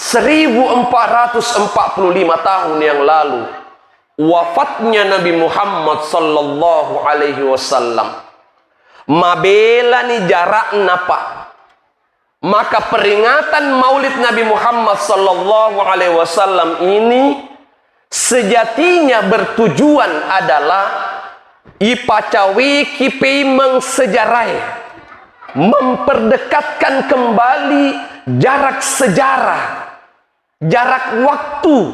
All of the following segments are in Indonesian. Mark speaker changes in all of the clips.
Speaker 1: 1445 tahun yang lalu wafatnya Nabi Muhammad sallallahu alaihi wasallam. Mabela ni jarakna Pak. Maka peringatan Maulid Nabi Muhammad sallallahu alaihi wasallam ini sejatinya bertujuan adalah ipacawi kipi mengsejarai, memperdekatkan kembali jarak sejarah, jarak waktu,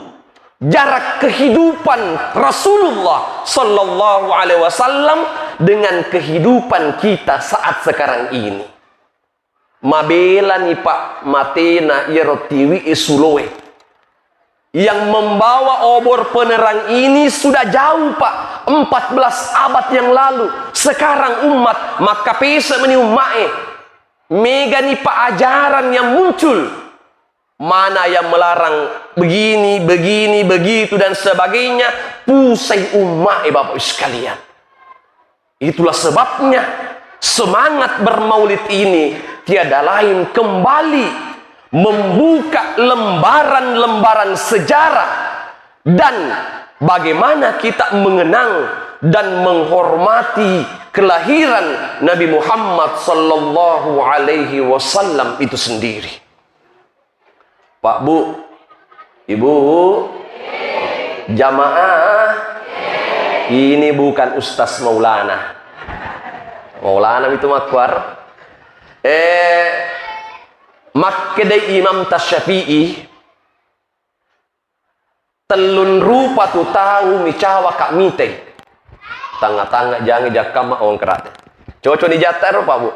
Speaker 1: jarak kehidupan Rasulullah sallallahu alaihi wasallam dengan kehidupan kita saat sekarang ini. Mabela ni Pak matena yerotiwi isulowe. Yang membawa obor penerang ini sudah jauh Pak, 14 abad yang lalu. Sekarang umat maka pesa meni umae. Mega ni Pak ajaran yang muncul. Mana yang melarang begini, begini, begitu dan sebagainya. Pusai umae Bapak sekalian. Itulah sebabnya semangat bermaulid ini tiada lain kembali membuka lembaran-lembaran sejarah dan bagaimana kita mengenang dan menghormati kelahiran Nabi Muhammad sallallahu alaihi wasallam itu sendiri. Pak Bu, Ibu, jamaah, ini bukan Ustaz Maulana. Maulana itu makwar. Makkedai Imam Tasyafi'i telun rupa tu tahu micawa kak miteng tanga-tanga jangan jakama orang kerat cocok ni jatar Pak Bu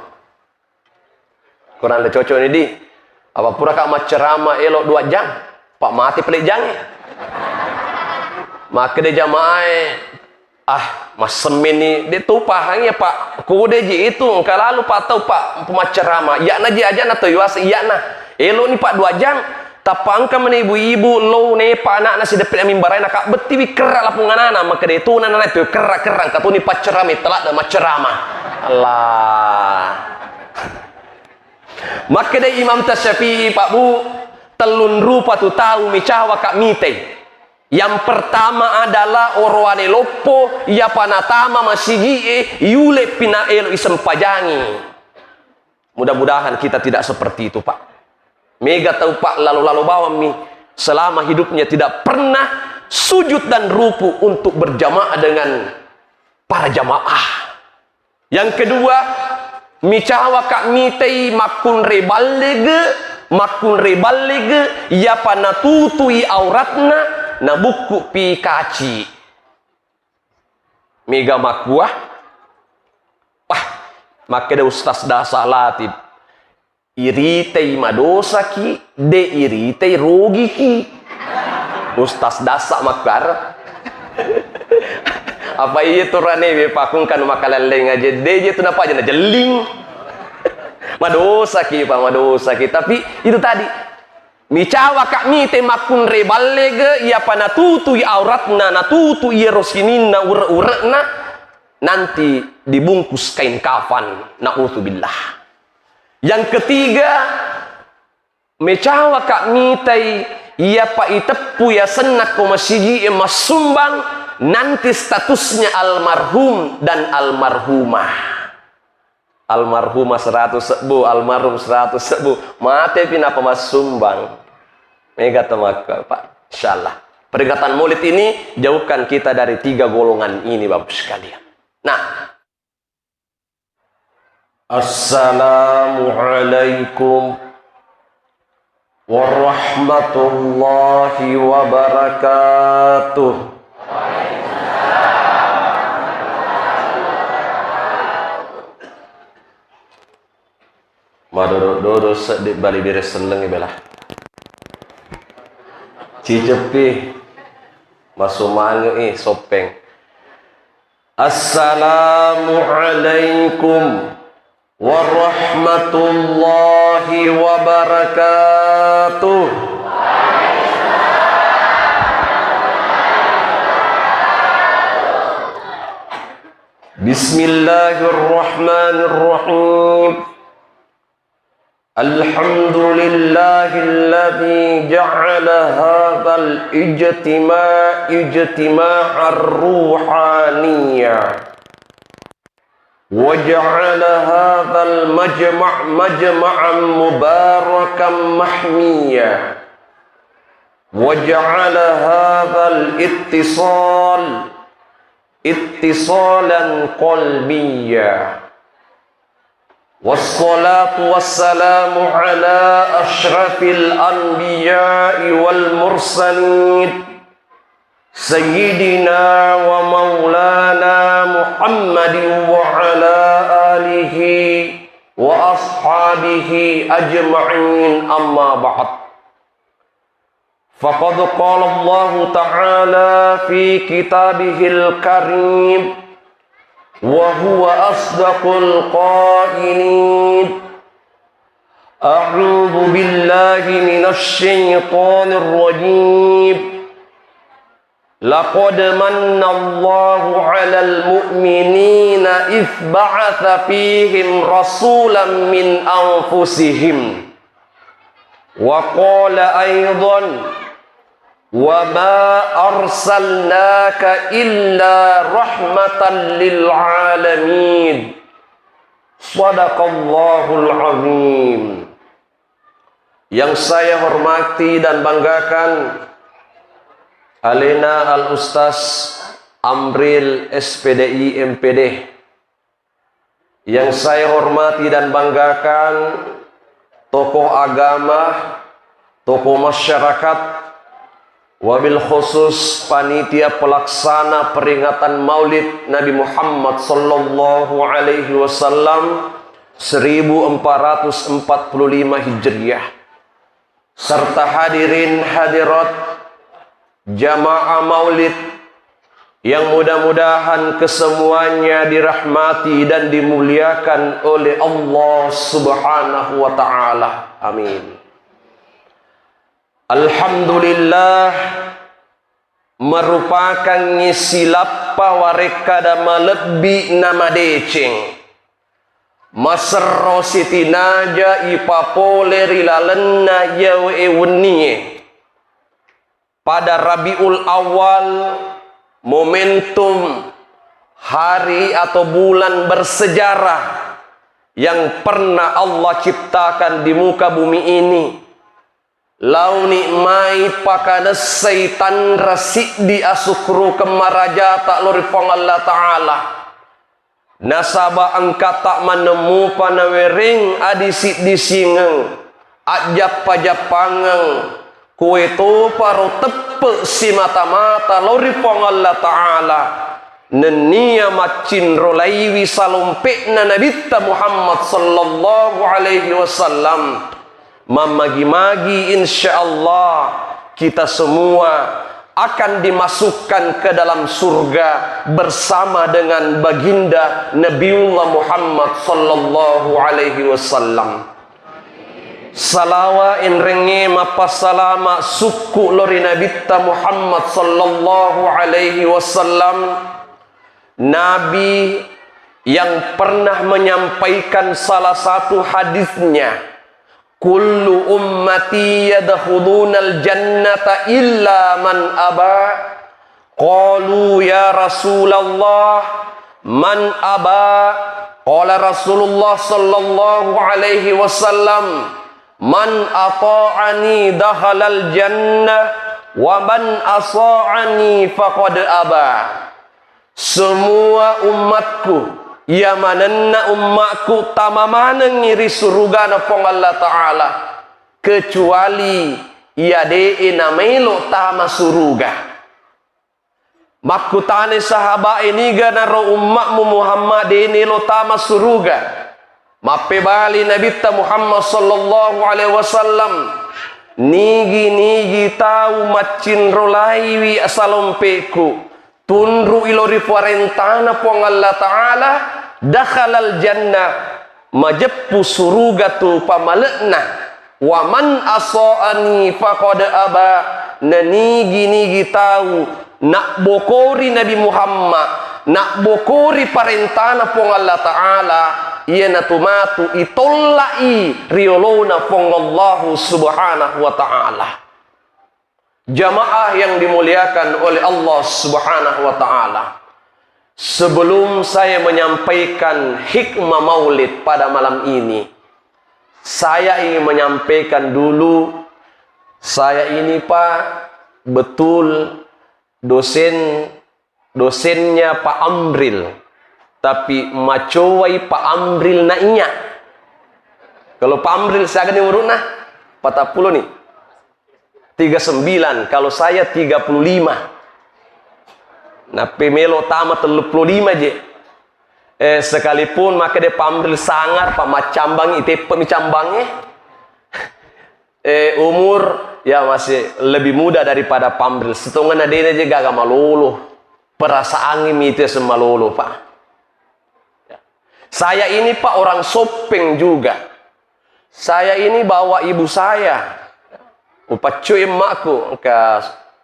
Speaker 1: kurang ada cocok ni di apa pura kak macerama elok 2 jam Pak mati pelik jangan makkedai jamaah mas semin ni dia tu pahangnya Pak kude je itu kalau lalu Pak tahu Pak pemacerama ya na je aja na tu yuas iya na elo ni Pak 2 jam tapangka mana ibu-ibu lo ne Pak anak nasi dapet mimbarai nak betiwi kerak lapunganana maka dia tu nana itu kerak-kerang katu ni pacerama telak dan macerama Allah maka dia Imam Tasyafi'i Pak Bu telun rupa tu tahu micawa kak miteng. Yang pertama adalah orwane lopo ya panatama masigi yule pinaelo isempajangi. Mudah-mudahan kita tidak seperti itu Pak. Mega tahu Pak lalu-lalu bawa mi selama hidupnya tidak pernah sujud dan ruku untuk berjamaah dengan para jamaah. Yang kedua, micawa kak mitei makun rebalege ya panatutui auratna na buku pi kaci mega makuah maka ada Ustaz dasa latib iritei madosa ki de iritei rogi ki Ustaz dasa makar apa iya turane be pakungkan makaleleng aja de je tu napa aja na jeling madosa ki Pak madosa ki tapi itu tadi micawa kak mite makun rebalege ya panatutu ya auratna natutu ya rosininna ure-urena nanti dibungkus kain kafan na'udzubillah. Yang ketiga micawa kak mite ya pa itepu ya senak komasiji ya masumbang nanti statusnya almarhum dan almarhumah. Almarhumah 100 sebu, almarhum 100 sebu. Mate pinapa mas sumbang. Mega temaka Pak. Insyaallah. Peringatan Maulid ini jauhkan kita dari 3 golongan ini Bapak sekalian. Nah. Assalamualaikum warahmatullahi wabarakatuh. Dodo sedih bali beres seleng belah. Cicepi masumange sopeng. Assalamualaikum warahmatullahi wabarakatuh. Bismillahirrahmanirrahim. Alhamdulillahilladzi ja'ala hadzal ijtima'ar ruhaniyah wa ja'ala hadzal majma'an mubarakan mahmiyah wa ja'ala hadzal ittisalan qalbiyah. Wassalatu wassalamu ala ashrafil anbiya'i wal mursalin Sayyidina wa maulana Muhammadin wa ala alihi wa ashabihi ajma'in, amma ba'd. Faqad qala Allah ta'ala fi kitabihil karim wa huwa asdaqul qailin. A'udzu billahi minasy syaithanir rajim. Laqad manna Allahu 'alal mu'minina idz ba'atsa fihim rasulan min anfusihim. Wa qala aidan wa ma arsalnaka illa rahmatan lil alamin. Shadaqallahul azim. Yang saya hormati dan banggakan Alena Al-Ustaz Amril SPDI MPD. Yang saya hormati dan banggakan tokoh agama, tokoh masyarakat, wabil khusus panitia pelaksana peringatan Maulid Nabi Muhammad sallallahu alaihi wasallam 1445 Hijriah, serta hadirin hadirat jamaah Maulid yang mudah-mudahan kesemuanya dirahmati dan dimuliakan oleh Allah Subhanahu wa taala. Amin. Alhamdulillah, merupakan ngisilapa wareka da malebi nama deceng masero sitinaja ipapole rilalenna yawe ewenie pada Rabiul Awal, momentum hari atau bulan bersejarah yang pernah Allah ciptakan di muka bumi ini. Lau nikmai pakana syaitan rasik di asukru kemaraja tak lorifong Allah Ta'ala. Nasaba angka tak menemu panawering adisit disingeng ajap pajapangang kue tu paru tepe si mata-mata lorifong Allah Ta'ala. Nenia macin rolaiwi salumpekna Nabi Muhammad sallallahu alaihi wasallam. Memagi-magi insyaallah kita semua akan dimasukkan ke dalam surga bersama dengan baginda Nabiullah Muhammad sallallahu alaihi wasallam. Salawa inrenge mapasalama suku lori Nabi Muhammad sallallahu alaihi wasallam, Nabi yang pernah menyampaikan salah satu hadisnya, kullu ummati yadkhulunal jannata illa man aba. Qalu ya Rasulullah man aba? Qala Rasulullah sallallahu alaihi wasallam, man ata'ani dakhalal jannah wa man asa'ani faqad aba. Semua umatku, ya manenna ummakku tamamana ngiri surga na pong Allah Ta'ala, kecuali ya de namelo tama surga. Makutane sahaba ini gana ro ummakmu Muhammad ini lo tama surga. Mape bali Nabi Muhammad sallallahu alaihi wasallam nigi tahu macin rolaiwi asalompeku tunru ilori parentana pong Allah Ta'ala dakhalal jannah majeppu suruga tu pamalekna wa man asa'ani faqad aba. Nigi tahu nak bokori Nabi Muhammad nak bokori parentana pong Allah Ta'ala, iya na tumatu itollai riolona pong Allah Subhanahu wa Ta'ala. Jamaah yang dimuliakan oleh Allah Subhanahu wa Ta'ala, sebelum saya menyampaikan hikmah maulid pada malam ini, saya ingin menyampaikan dulu, saya ini Pak betul dosennya Pak Amril, tapi macowai Pak Amril nainya. Kalau Pak Amril saya akan urut nah 40 nih 39, kalau saya 35. Nah pemelo tama 35 je. Sekalipun maka dia Pak Amril sangar Pak macambang itu pemicambangnya umur ya masih lebih muda daripada Pak Amril. Setengah adanya juga agak malolo. Perasaan ini itu semalolo Pak. Saya ini Pak orang Sopeng juga. Saya ini bawa ibu saya. Upacu emakku,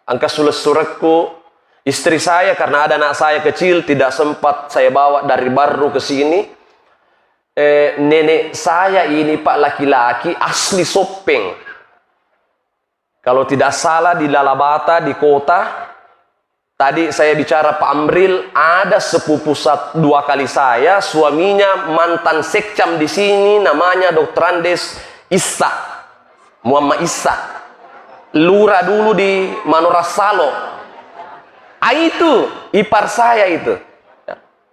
Speaker 1: angka surat-suratku, istri saya karena ada anak saya kecil tidak sempat saya bawa dari baru ke sini. Nenek saya ini Pak laki-laki asli Sopeng. Kalau tidak salah di Lalabata di kota. Tadi saya bicara Pak Amril ada sepupu dua kali saya, suaminya mantan sekcam di sini, namanya Dr. Andes Issa, Muhammad Issa. Lurah dulu di Manorasalo. Itu ipar saya itu.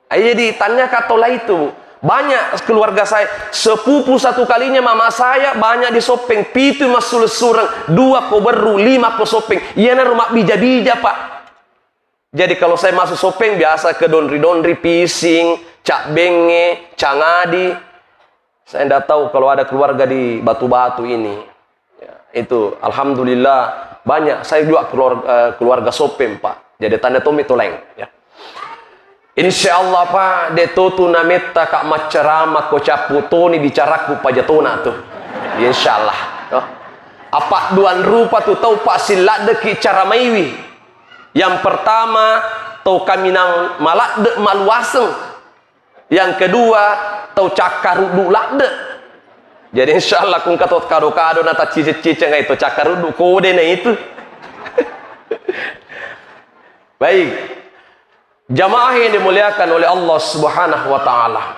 Speaker 1: Jadi tanya katola itu. Banyak keluarga saya. Sepupu satu kalinya mama saya banyak di Sopeng. Pitu masul surang. 2 ko beru, 5 ko Sopeng. Iya na rumah bija-bija Pak. Jadi kalau saya masuk Sopeng biasa ke Dondri-Dondri, Pising, Cak Benge, Cangadi. Saya tidak tahu kalau ada keluarga di Batu-Batu ini. Itu alhamdulillah banyak. Saya juga keluarga Sopeng Pak. Jadi tanda tomi toleng ya. Insyaallah Pak detotu nameta kak macerama ko caputoni bicaraku pajatona tuh. Insyaallah. Apa duan rupa tuh tahu Pak silat deki cara maiwi. Yang pertama tahu kami nang malak de maluaseng. Yang kedua tahu cakarudu lakde. Jadi insyaallah kung katot kado-kado nata cice-cice nggak itu cakarudu kode na itu. Baik. Jamaah yang dimuliakan oleh Allah Subhanahu wa Ta'ala.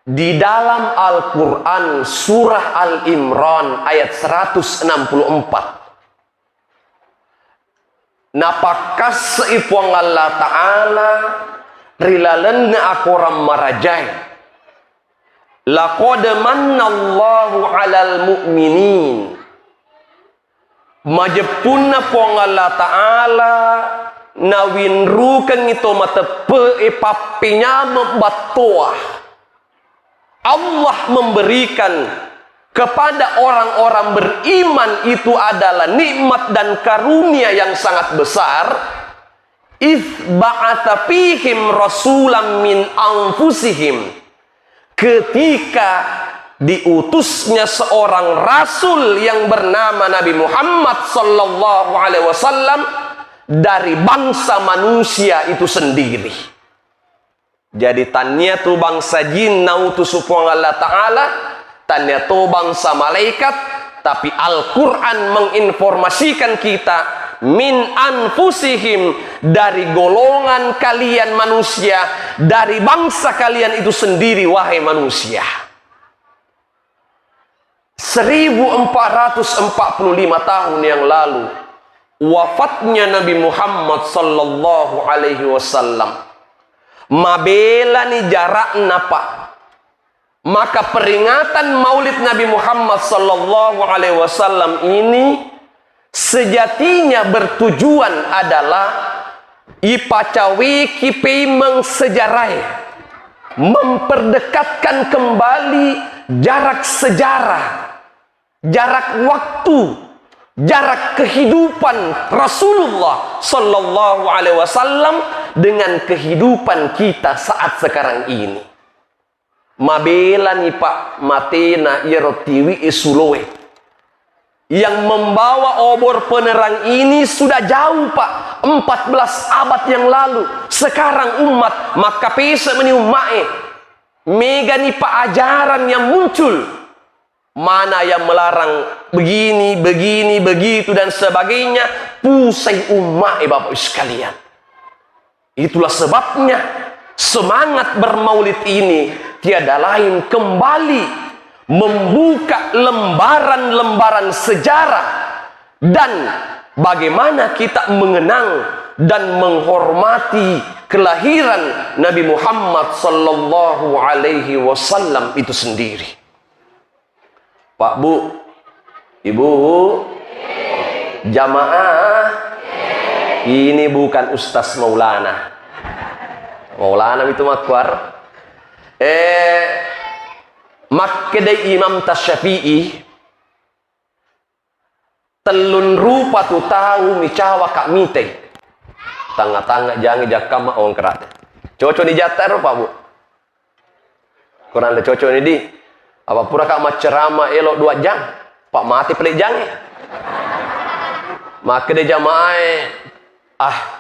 Speaker 1: Di dalam Al-Quran surah Al-Imran ayat 164. Napakas seipuang Allah Ta'ala rilalenna akoram marajai. Laqad mannallahu 'alal mu'minin. Majepunna pong Allah Ta'ala nawinrukan itu matepe papinya membatoah. Allah memberikan kepada orang-orang beriman itu adalah nikmat dan karunia yang sangat besar. Idz ba'atsa fihim rasulam min anfusihim. Ketika diutusnya seorang rasul yang bernama Nabi Muhammad sallallahu alaihi wasallam dari bangsa manusia itu sendiri. Jadi tanya tu bangsa jin nautus Allah Ta'ala, tanya tu bangsa malaikat, tapi Al-Quran menginformasikan kita min anfusihim, dari golongan kalian manusia, dari bangsa kalian itu sendiri wahai manusia. 1445 tahun yang lalu wafatnya Nabi Muhammad sallallahu alaihi wasallam. Mabela ni jarakna Pak. Maka peringatan Maulid Nabi Muhammad sallallahu alaihi wasallam ini sejatinya bertujuan adalah ipacawi kipi mengsejarai, memperdekatkan kembali jarak sejarah, jarak waktu, jarak kehidupan Rasulullah sallallahu alaihi wasallam dengan kehidupan kita saat sekarang ini. Mabela ni Pak matena irotiwi isulowe. yang membawa obor penerang ini sudah jauh Pak, 14 abad yang lalu. Sekarang umat maka pesa meni umae mega ni Pak ajaran yang muncul, mana yang melarang begini, begini, begitu dan sebagainya, pusing umat Bapak sekalian. Itulah sebabnya semangat bermaulid ini tiada lain kembali membuka lembaran-lembaran sejarah dan bagaimana kita mengenang dan menghormati kelahiran Nabi Muhammad sallallahu alaihi wasallam itu sendiri. Pak, Bu, Ibu, jamaah, ini bukan Ustaz Maulana. Maulana itu makwar. Makkedai Imam Tasyafi'i telun rupa tu tahu micawa kak mite tanga-tanga jangan jakama orang kerat cocok ni jatar Pak Bu kurang ada cocok ni di apa pura kak macerama elok 2 jam Pak mati pelik jangan maka dia jamaah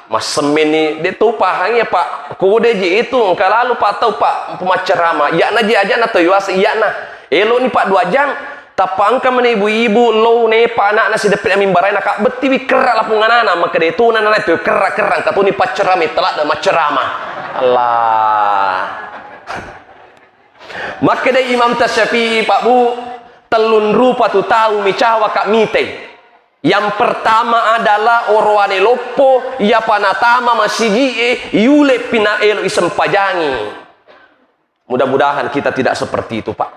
Speaker 1: mas semin ni dia tu pahangnya Pak kude je itu kalau lalu Pak tahu Pak pemacerama ya na je aja na tu yuas iya na elo ni Pak 2 jam tapangka mana ibu-ibu lo ne Pak anak nasi depet amin barai nak betiwi kerak lapungan anak maka dia tu nana itu kerak-kerak katu ni pacerama telak dan macerama Allah maka dia Imam Tasyafi'i Pak Bu telun rupa tu tahu micawa kak mite. Yang pertama adalah orwane lopo ya panatama masigi yule pina elo isem pajangi. Mudah-mudahan kita tidak seperti itu Pak.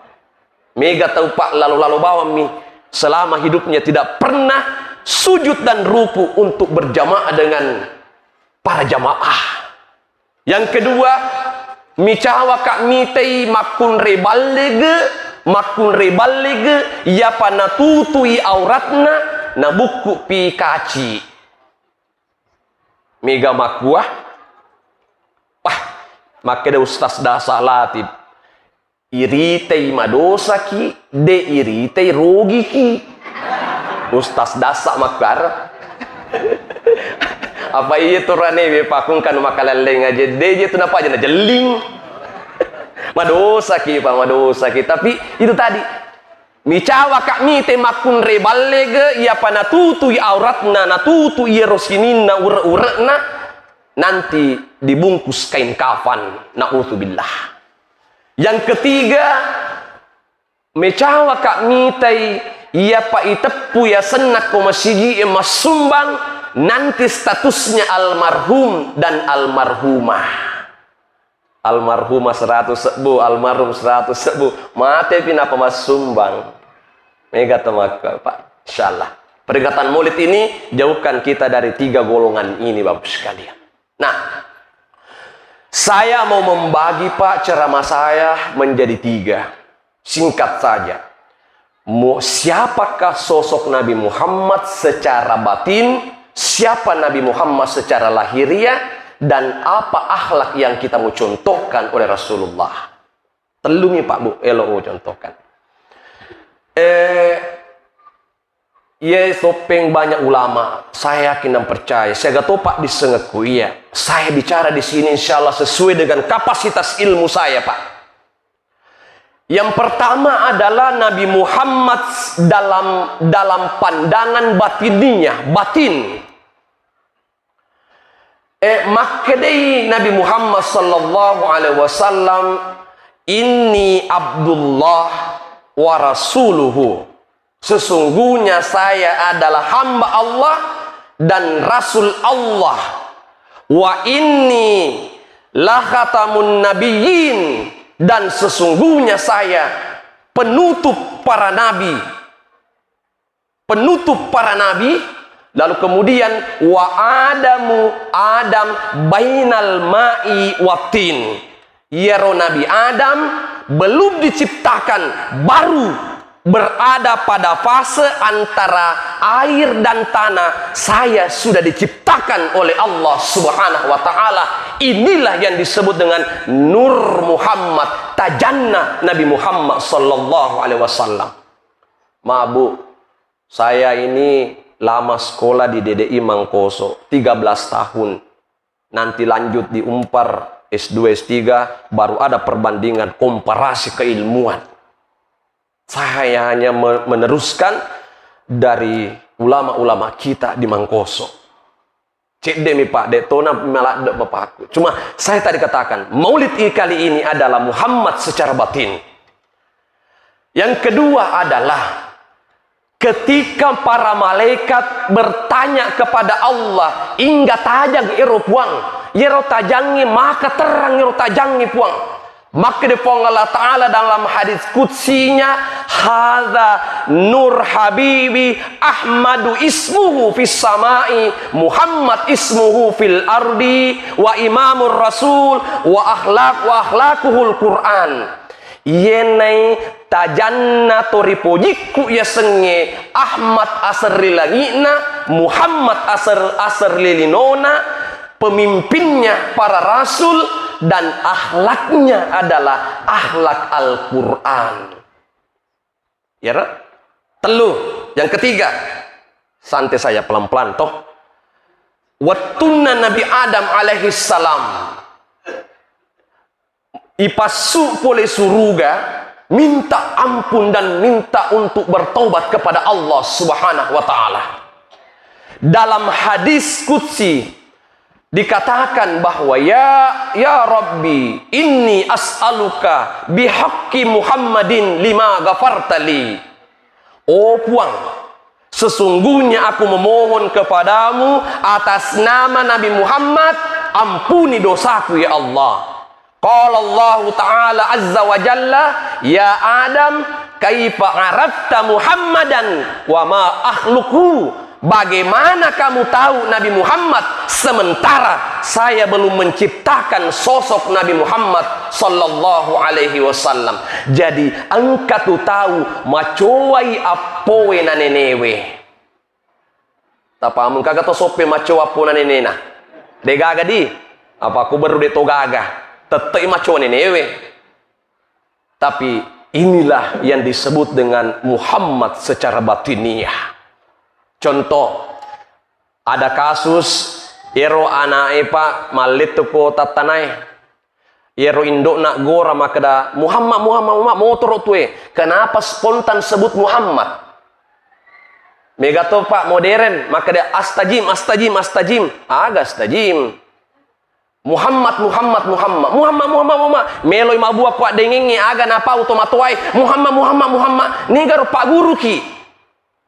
Speaker 1: Mega tahu Pak lalu-lalu bawa mi selama hidupnya tidak pernah sujud dan ruku untuk berjamaah dengan para jamaah. Yang kedua, micawa kak mitei makun rebalege ya panatutui auratna na buku pi kaci mega makuah maka ada Ustaz dasa latib iritei madosa ki de iritei rogi ki Ustaz dasa makar apa iya turane be pakungkan makaleleng aja de je tu napa aja na jeling madosa ki Pak madosa ki tapi itu tadi micawa kak mite makun rebalege ya panatutu auratna natutu ya rosininna ure-urena nanti dibungkus kain kafan na'udzubillah. Yang ketiga micawa kak mite ya pa itepu ya senak komasigi emas sumbang nanti statusnya almarhum dan almarhumah. Almarhumah 100 sebu, almarhum 100 sebu. Mate pinapa mas sumbang. Mega temaka Pak. Insyaallah. Peringatan Maulid ini jauhkan kita dari 3 golongan ini Bapak sekalian. Nah, saya mau membagi Pak ceramah saya menjadi 3. Singkat saja. Siapakah sosok Nabi Muhammad secara batin? Siapa Nabi Muhammad secara lahiriah? Dan apa akhlak yang kita mau contohkan oleh Rasulullah. Telungi Pak Bu, elok mau contohkan. Topeng banyak ulama. Saya yakin dan percaya. Saya gak Pak disengaku iya. Saya bicara di sini insya Allah sesuai dengan kapasitas ilmu saya Pak. Yang pertama adalah Nabi Muhammad dalam pandangan batininya, batin. Makadai Nabi Muhammad sallallahu alaihi wasallam inni Abdullah wa rasuluhu. Sesungguhnya saya adalah hamba Allah dan Rasul Allah. Wa inni lakhatamun nabiyyin. Dan sesungguhnya saya penutup para nabi. Penutup para nabi. Lalu kemudian wa Adam bainal ma'i watin. Yero Nabi Adam belum diciptakan, baru berada pada fase antara air dan tanah. Saya sudah diciptakan oleh Allah Subhanahu wa taala. Inilah yang disebut dengan Nur Muhammad, tajanna Nabi Muhammad sallallahu alaihi wasallam. Mabu Saya ini lama sekolah di DDI Mangkoso, 13 tahun. Nanti lanjut di Unpar, S2, S3, baru ada perbandingan komparasi keilmuan. Saya hanya meneruskan dari ulama-ulama kita di Mangkoso. Cek demi Pak, detona malah dek bapakku. Cuma saya tadi katakan, maulid kali ini adalah Muhammad secara batin. Yang kedua adalah ketika para malaikat bertanya kepada Allah, "Ingga tajang iro puang, iro tajangi maka terang iro tajangi puang." Maka dipong Allah Ta'ala dalam hadis kutsinya, "Hadza nur habibi Ahmadu ismuhu fis samai, Muhammad ismuhu fil ardi, wa imamur rasul, wa akhlaquhul Qur'an." Yenai tajanna toripojiku ya senge Ahmad asar lilangina, Muhammad asar lilinona, pemimpinnya para rasul, dan akhlaknya adalah akhlak Al-Quran. Ya, telu. Yang ketiga, santai saya pelan-pelan toh. Wattunna Nabi Adam alaihi salam ipasu oleh suruga, minta ampun dan minta untuk bertobat kepada Allah Subhanahu wa taala. Dalam hadis qudsi dikatakan bahwa ya Rabbi, inni as'aluka bihaqqi Muhammadin lima ghafartali. Oh puang, sesungguhnya aku memohon kepadamu atas nama Nabi Muhammad, ampuni dosaku ya Allah. Qala Allah Ta'ala azza wa jalla, ya Adam, kaifa arafta Muhammadan wa ma akhluquhu. Bagaimana kamu tahu Nabi Muhammad sementara saya belum menciptakan sosok Nabi Muhammad sallallahu alaihi wasallam. Jadi engkau tu tahu macowai apowe na nenewe. Tapamun kagak to sope maco apo na nenena. De gaga di. Apa aku baru de to gaga. Tetei maco nenewe. Tapi inilah yang disebut dengan Muhammad secara batiniah. Contoh, ada kasus ero anak pak malit ko tatanai, ero indok nak gora makada Muhammad motor tuwe. Kenapa spontan sebut Muhammad? Megato pak modern makada astajim aga astajim. Muhammad meloi mabua pak dengengi aga napa automatuai Muhammad ni garo pak guru ki.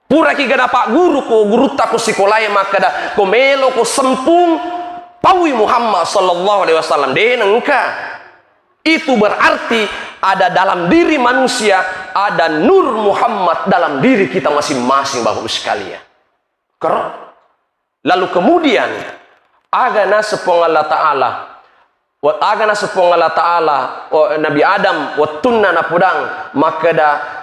Speaker 1: Pura ki gada pak guru ko guru tako sikolaya makada ko melo ko sempung pawi Muhammad sallallahu alaihi wasallam denengka. Itu berarti ada dalam diri manusia ada nur Muhammad dalam diri kita masing-masing Bapak sekalian. Lalu kemudian agana sepong Allah Ta'ala Nabi Adam wattunna napudang makada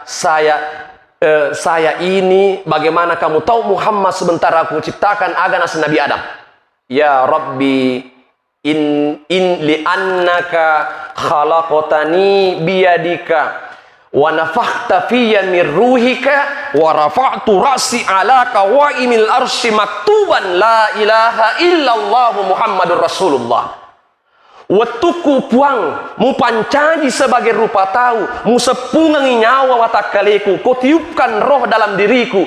Speaker 1: saya ini bagaimana kamu tahu Muhammad sebentar aku ciptakan agana Nabi Adam. Ya Rabbi, in li annaka khalaqtani biyadika wa nafakhta fiyya min ruhika wa rafa'tu ra'si 'ala qawaimil arsy maktuban la ilaha illallah Muhammadur Rasulullah. Watuku puang mu pancaji sebagai rupa tahu mu sepungangi nyawa watakaleku kau tiupkan roh dalam diriku.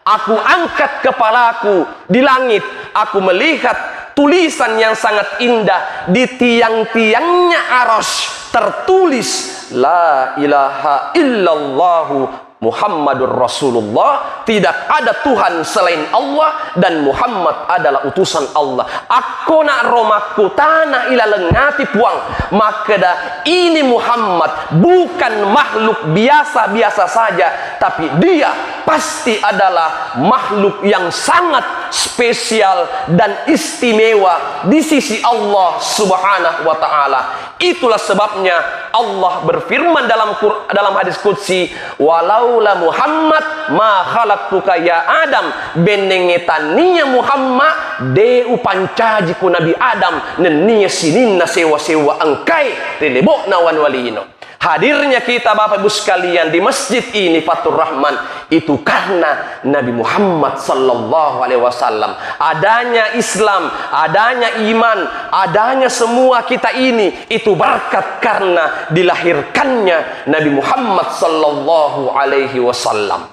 Speaker 1: Aku angkat kepalaku di langit, aku melihat tulisan yang sangat indah di tiang-tiangnya arsy tertulis la ilaha illallah Muhammadur Rasulullah, tidak ada Tuhan selain Allah dan Muhammad adalah utusan Allah. Aku nak romaku tanah ila lengati puang makada ini Muhammad bukan makhluk biasa-biasa saja, tapi dia pasti adalah makhluk yang sangat spesial dan istimewa di sisi Allah Subhanahu wa taala. Itulah sebabnya Allah berfirman dalam hadis qudsi, walaula Muhammad ma khalaqtuka ya Adam, benengetania Muhammad de upancaji ku Nabi Adam nenia sininna sewa-sewa angkai relebokna wan walino. Hadirnya kita Bapak Ibu sekalian di masjid ini Fathur Rahman itu karena Nabi Muhammad sallallahu alaihi wasallam. Adanya Islam, adanya iman, adanya semua kita ini itu berkat karena dilahirkannya Nabi Muhammad sallallahu alaihi wasallam.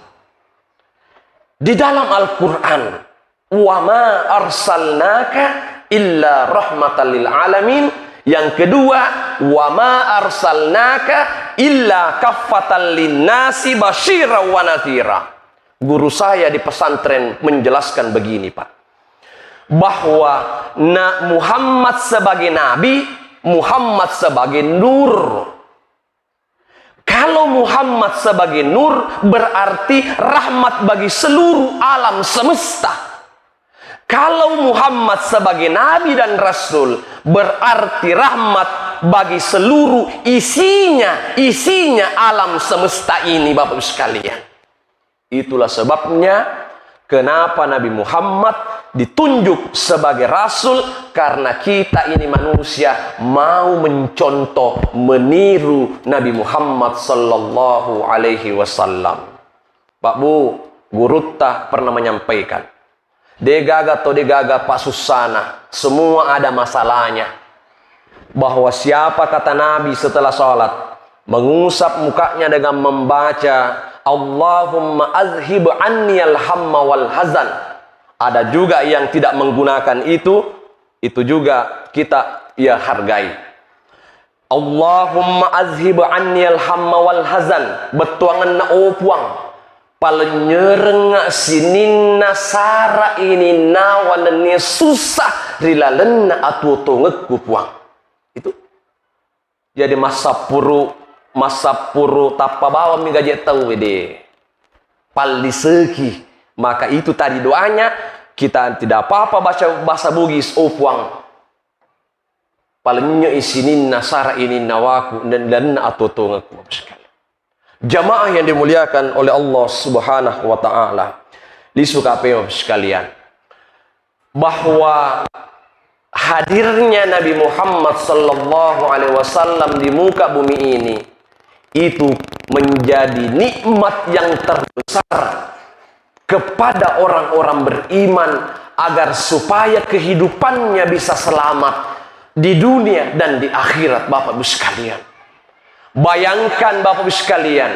Speaker 1: Di dalam Al-Qur'an, "Wa ma arsalnaka illa rahmatan lil alamin." Yang kedua, wa ma arsalnaka illa kaffatan linnasi basyira wa nadhira. Guru saya di pesantren menjelaskan begini, Pak. Bahwa Muhammad sebagai nabi, Muhammad sebagai nur. Kalau Muhammad sebagai nur berarti rahmat bagi seluruh alam semesta. Kalau Muhammad sebagai nabi dan rasul berarti rahmat bagi seluruh isinya alam semesta ini Bapak Ibu sekalian. Itulah sebabnya kenapa Nabi Muhammad ditunjuk sebagai rasul, karena kita ini manusia mau mencontoh, meniru Nabi Muhammad sallallahu alaihi wasallam. Pak Bu, Guru Tah pernah menyampaikan, degaga atau degaga Pak Susana, semua ada masalahnya. Bahwa siapa kata Nabi setelah sholat mengusap mukanya dengan membaca Allahumma azhib anni al-hamma wal hazan. Ada juga yang tidak menggunakan itu juga kita hargai. Allahumma azhib anni al-hamma wal hazan, betuangan na opuang palanyereng sininna sara ini nawannya susah rilalenna atu tongek kupuang. Itu jadi masa puru tapa bawa mi gaje tau wede palli seki. Maka itu tadi doanya, kita tidak apa-apa baca bahasa Bugis opuang palanya isininna sara ini nawaku dan atu tongek sekali. Jamaah yang dimuliakan oleh Allah Subhanahu wa taala. Lisuka peo sekalian, bahwa hadirnya Nabi Muhammad sallallahu alaihi wasallam di muka bumi ini itu menjadi nikmat yang terbesar kepada orang-orang beriman agar supaya kehidupannya bisa selamat di dunia dan di akhirat Bapak Ibu sekalian. Bayangkan Bapak Ibu sekalian,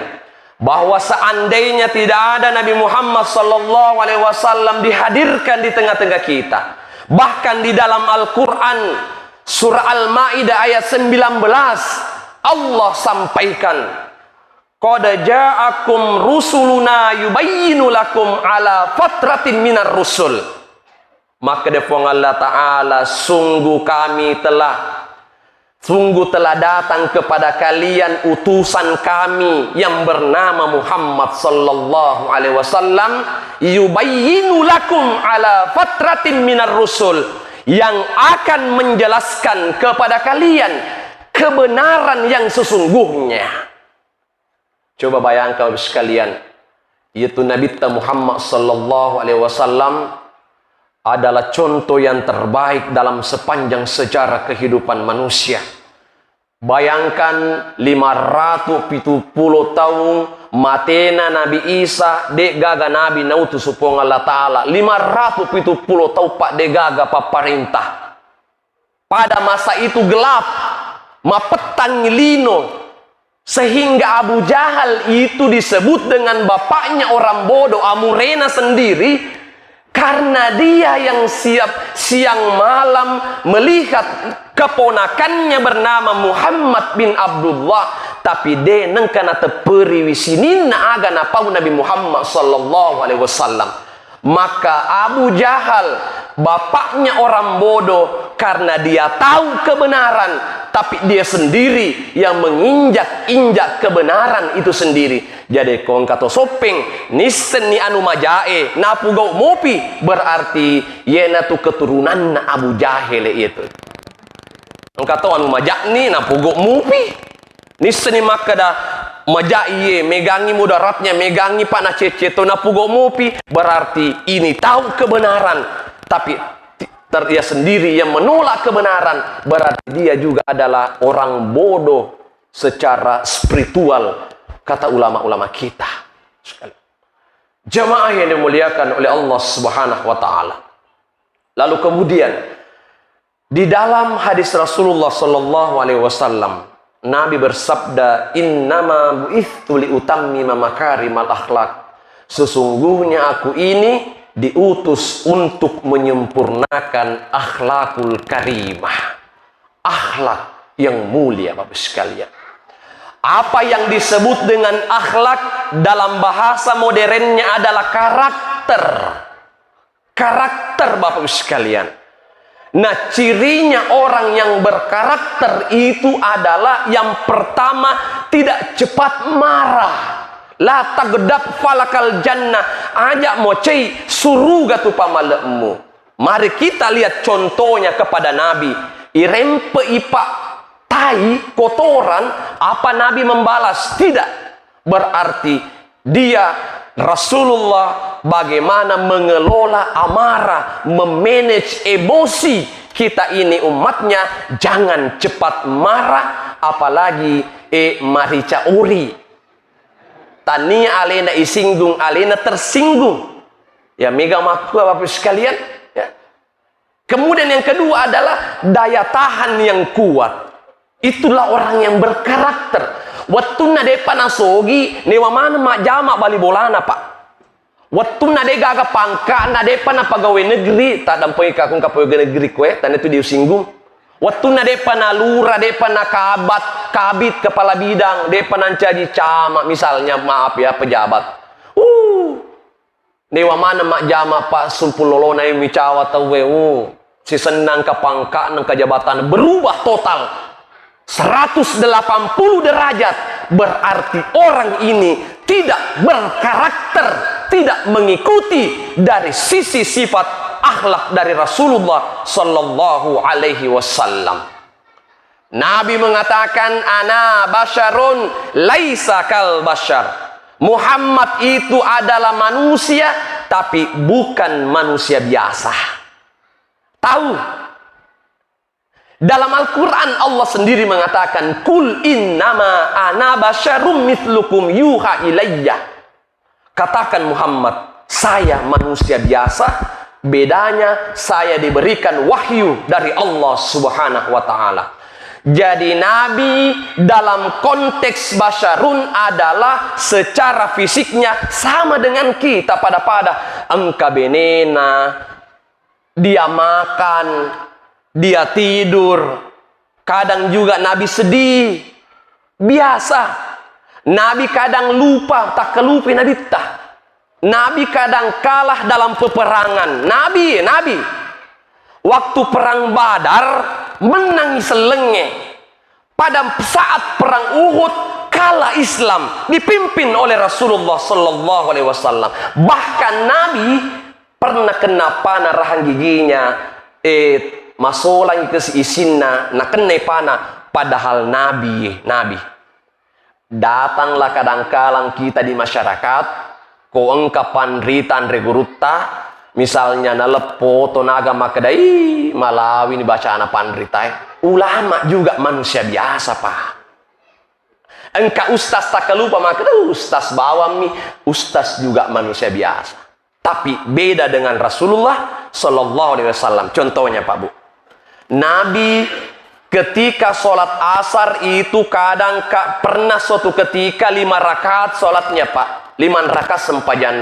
Speaker 1: bahwa seandainya tidak ada Nabi Muhammad sallallahu alaihi wasallam dihadirkan di tengah-tengah kita, bahkan di dalam Al-Qur'an surah Al-Maidah ayat 19 Allah sampaikan, qad ja'akum rusuluna yubayyinu lakum ala fatratin minar rusul. Maka defong Allah Ta'ala, sungguh telah datang kepada kalian utusan kami yang bernama Muhammad sallallahu alaihi wasallam, yubayyinu lakum ala fatratin minar rusul, yang akan menjelaskan kepada kalian kebenaran yang sesungguhnya. Coba bayangkan sekalian, yaitu Nabi Muhammad sallallahu alaihi wasallam adalah contoh yang terbaik dalam sepanjang sejarah kehidupan manusia. Bayangkan 570 tahun matena Nabi Isa dek gaga Nabi nautu supong Allah Ta'ala 570 tahun pak dek gaga paparintah. Pada masa itu gelap, mapetang lino, sehingga Abu Jahal itu disebut dengan bapaknya orang bodoh, Amurena sendiri, karena dia yang siang malam melihat keponakannya bernama Muhammad bin Abdullah, tapi dia nengkana teperi wisinina agana pau Nabi Muhammad sallallahu alaihi wasallam. Maka Abu Jahal, bapaknya orang bodoh, karena dia tahu kebenaran, tapi dia sendiri yang menginjak-injak kebenaran itu sendiri. Jadi kong kata sopeng nisen ni anu majae napu gau mopi, berarti yena tu keturunan Abu Jahal itu. Kata anu majak ni napu gau mopi nisen ni makada majak iye megangi mudaratnya, megangi panah ceceto napu gau mopi, berarti ini tahu kebenaran tapi dia sendiri yang menolak kebenaran, berarti dia juga adalah orang bodoh secara spiritual, kata ulama-ulama kita. Jamaah yang dimuliakan oleh Allah Subhanahu wa taala. Lalu kemudian di dalam hadis Rasulullah sallallahu alaihi wasallam, Nabi bersabda, "Innama bu'itsu liutammima makarimal akhlak." Sesungguhnya aku ini diutus untuk menyempurnakan akhlakul karimah. Akhlak yang mulia, Bapak sekalian. Apa yang disebut dengan akhlak dalam bahasa modernnya adalah karakter. Karakter, Bapak sekalian. Nah, cirinya orang yang berkarakter itu adalah yang pertama, tidak cepat marah. La tagdab falakal jannah. Ajak mocei suruga tu pamalemu. Mari kita lihat contohnya kepada Nabi. Irempe ipak tai kotoran, apa Nabi membalas? Tidak. Berarti dia Rasulullah bagaimana mengelola amarah, memanage emosi. Kita ini umatnya jangan cepat marah, apalagi marica uri. Tani alena isinggung, alena tersinggung. Ya, mega maku Bapak sekalian. Ya. Kemudian yang kedua adalah daya tahan yang kuat. Itulah orang yang berkarakter. Waktu nade panasogi, newa mana mak jama bali bolana pak. Waktu nade gaga pangka, nade pana pegawai negeri, tak dampoi kakung kapoi negeri kue, tanda itu diusinggung. Waktu nade panalura, nade panakabat, kabit kepala bidang, nade panancaji camat, misalnya maaf ya pejabat. Newa mana mak jama pak sumpulolona yang micawa tawe, si senang ke pangka nang kejabatan berubah total. 180 derajat. Berarti orang ini tidak berkarakter, tidak mengikuti dari sisi sifat akhlak dari Rasulullah sallallahu alaihi wasallam. Nabi mengatakan, ana basyarun laisa kal basyar. Muhammad itu adalah manusia tapi bukan manusia biasa. Tahu? Dalam Al-Quran Allah sendiri mengatakan, Kul innama ana basyarum mithlukum yuha ilayya. Katakan Muhammad, saya manusia biasa, bedanya saya diberikan wahyu dari Allah Subhanahu wa ta'ala. Jadi Nabi dalam konteks basyarun adalah secara fisiknya sama dengan kita pada engka benena, dia makan, dia tidur. Kadang juga Nabi sedih. Biasa. Nabi kadang lupa. Tak kelupa Nabi tak. Nabi kadang kalah dalam peperangan. Nabi. Waktu perang Badar, menangis selenge. Pada saat perang Uhud, kalah Islam. Dipimpin oleh Rasulullah sallallahu alaihi wasallam. Bahkan Nabi pernah kena panah rahang giginya. Masolang ke isinna nak kena panah, padahal nabi datanglah kadang-kalang kita di masyarakat ko engkapan ritan regurutta misalnya nalepo tonaga makadai malawi ni baca anak panritai. Ulama juga manusia biasa pak. Engka ustaz tak lupa maka ustaz bawam nih, ustaz juga manusia biasa. Tapi beda dengan Rasulullah sallallahu alaihi wasallam. Contohnya Pak Bu, Nabi ketika sholat asar itu kadang pernah suatu ketika 5 rakaat sholatnya Pak. 5 rakaat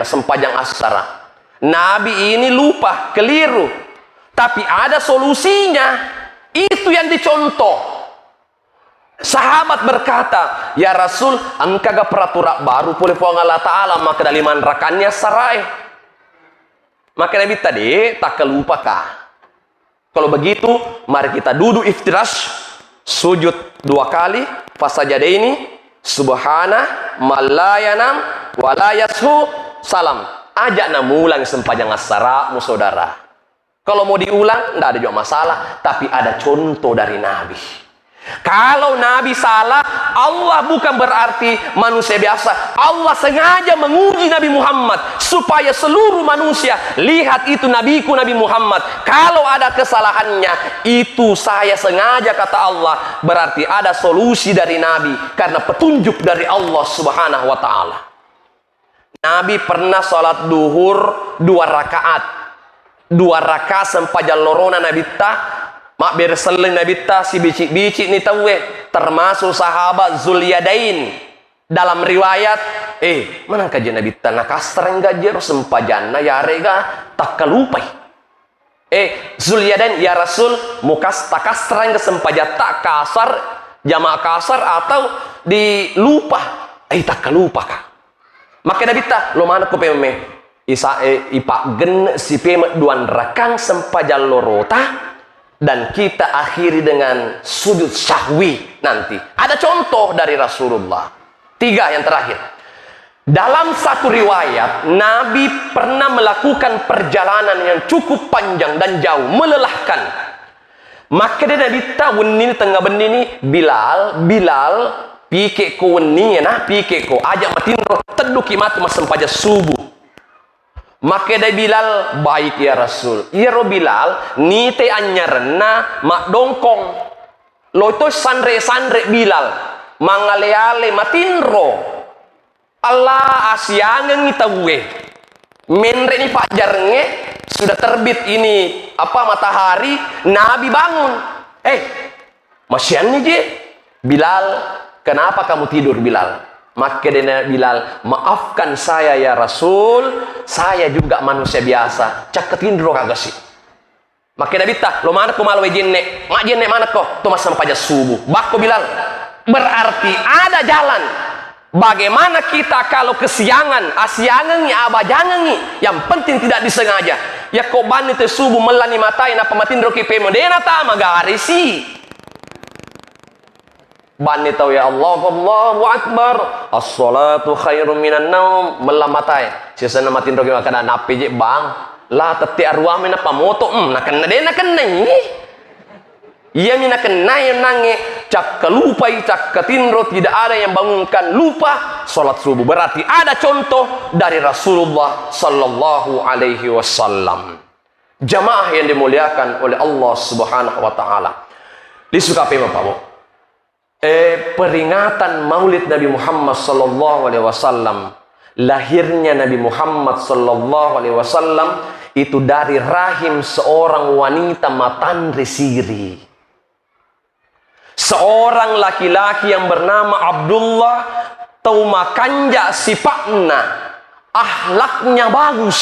Speaker 1: sempajang asar. Nabi ini lupa, keliru. Tapi ada solusinya. Itu yang dicontoh. Sahabat berkata, ya Rasul, engkau peraturan baru boleh puang Allah Ta'ala, maka dari 5 rakaatnya sarai. Maka Nabi tadi tak kelupakah. Kalau begitu, mari kita duduk iftirash, sujud 2 kali, fasajadaini, subhana, malayanam, walayashu, salam. Ajak namulang sempajang asaramu saudara. Kalau mau diulang, tidak ada juga masalah. Tapi ada contoh dari Nabi. Kalau Nabi salah, Allah bukan berarti manusia biasa. Allah sengaja menguji Nabi Muhammad supaya seluruh manusia lihat itu nabiku Nabi Muhammad. Kalau ada kesalahannya, itu saya sengaja, kata Allah, berarti ada solusi dari Nabi karena petunjuk dari Allah Subhanahu wa taala. Nabi pernah sholat duhur 2 rakaat. 2 rakaat sempajal lorona Nabi ta mak berseleng Nabi ta si bicik-bicik ni tahu termasuk sahabat Zulyadain. Dalam riwayat mana kajian Nabi ta nakasreng gajer sempajana ya rega tak kalupai. Zulyadain, ya Rasul, mukas takasreng ke sempajat tak kasar jamak kasar atau dilupa tak kalupa kah. Maka Nabi ta lo mana ko peme ipak gen si peme 2 rakang sempajal lorota. Dan kita akhiri dengan sujud sahwi nanti. Ada contoh dari Rasulullah. 3 yang terakhir. Dalam satu riwayat, Nabi pernah melakukan perjalanan yang cukup panjang dan jauh, melelahkan. Maka dia Nabi tahu ini tengah benih ini Bilal pike ko weni pike ko ajak matinro teduki mati masempaja subuh. Maka dia Bilal, baik ya Rasul. Ya ro Bilal, ni te anyarna mak dongkong. Lo itu sandre Bilal, mangale-ale matinro. Allah asyangeng itawe. Menre ni fajarnge sudah terbit ini matahari, Nabi bangun. Masyan ni je. Bilal, kenapa kamu tidur Bilal? Maka dia Bilal, maafkan saya ya Rasul, saya juga manusia biasa. Caketin dulu kagak sih. Maka Nabi ta, lo mana ko malwe jenne? Mak jenne mana ko? Tu mas sampaja subuh. Bako Bilal. Berarti ada jalan. Bagaimana kita kalau kesiangan, asyangengi, abajangengi, yang penting tidak disengaja. Ya kok bani te subuh melani matai na pamatin roki pemodena ta magarisi. Bani tahu ya Allah, Allahu Akbar, as-salatu khairum minan naum, melamatai sisana matin rogi makana napi je bang la tati arwah mina pamoto nakena de nakena iya mina kena yang nange cak kelupai cak ketinro, tidak ada yang bangunkan lupa salat subuh. Berarti ada contoh dari Rasulullah sallallahu alaihi wasallam. Jamaah yang dimuliakan oleh Allah Subhanahu wa taala. Disukapi Bapak Bu. Peringatan Maulid Nabi Muhammad sallallahu alaihi wasallam, lahirnya Nabi Muhammad sallallahu alaihi wasallam itu dari rahim seorang wanita matandri siri. Seorang laki-laki yang bernama Abdullah, taumakanja sifatnya, akhlaknya bagus.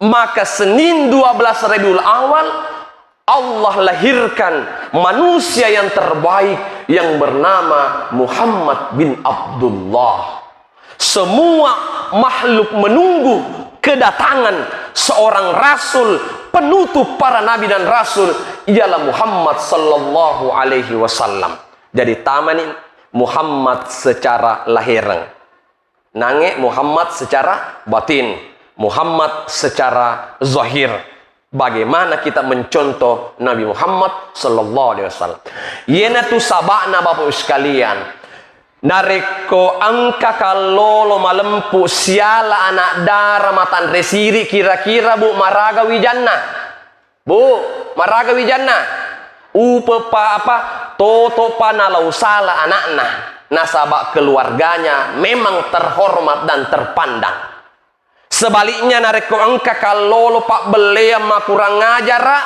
Speaker 1: Maka Senin 12 Rabiul Awal Allah lahirkan manusia yang terbaik yang bernama Muhammad bin Abdullah. Semua makhluk menunggu kedatangan seorang rasul, penutup para nabi dan rasul, ialah Muhammad sallallahu alaihi wasallam. Jadi tamani Muhammad secara lahir, nange Muhammad secara batin, Muhammad secara zahir. Bagaimana kita mencontoh Nabi Muhammad sallallahu alaihi wasallam. Yena tu sabakna Bapak sekalian. Nareko angka kalolo malempu siala anak dara matan resiri kira-kira Bu maraga wijanna. Bu, maraga wijanna. Upe toto panalau sala anakna. Nasabak keluarganya memang terhormat dan terpandang. Sebaliknya nareko angka kalolo pak belea makurang ngajara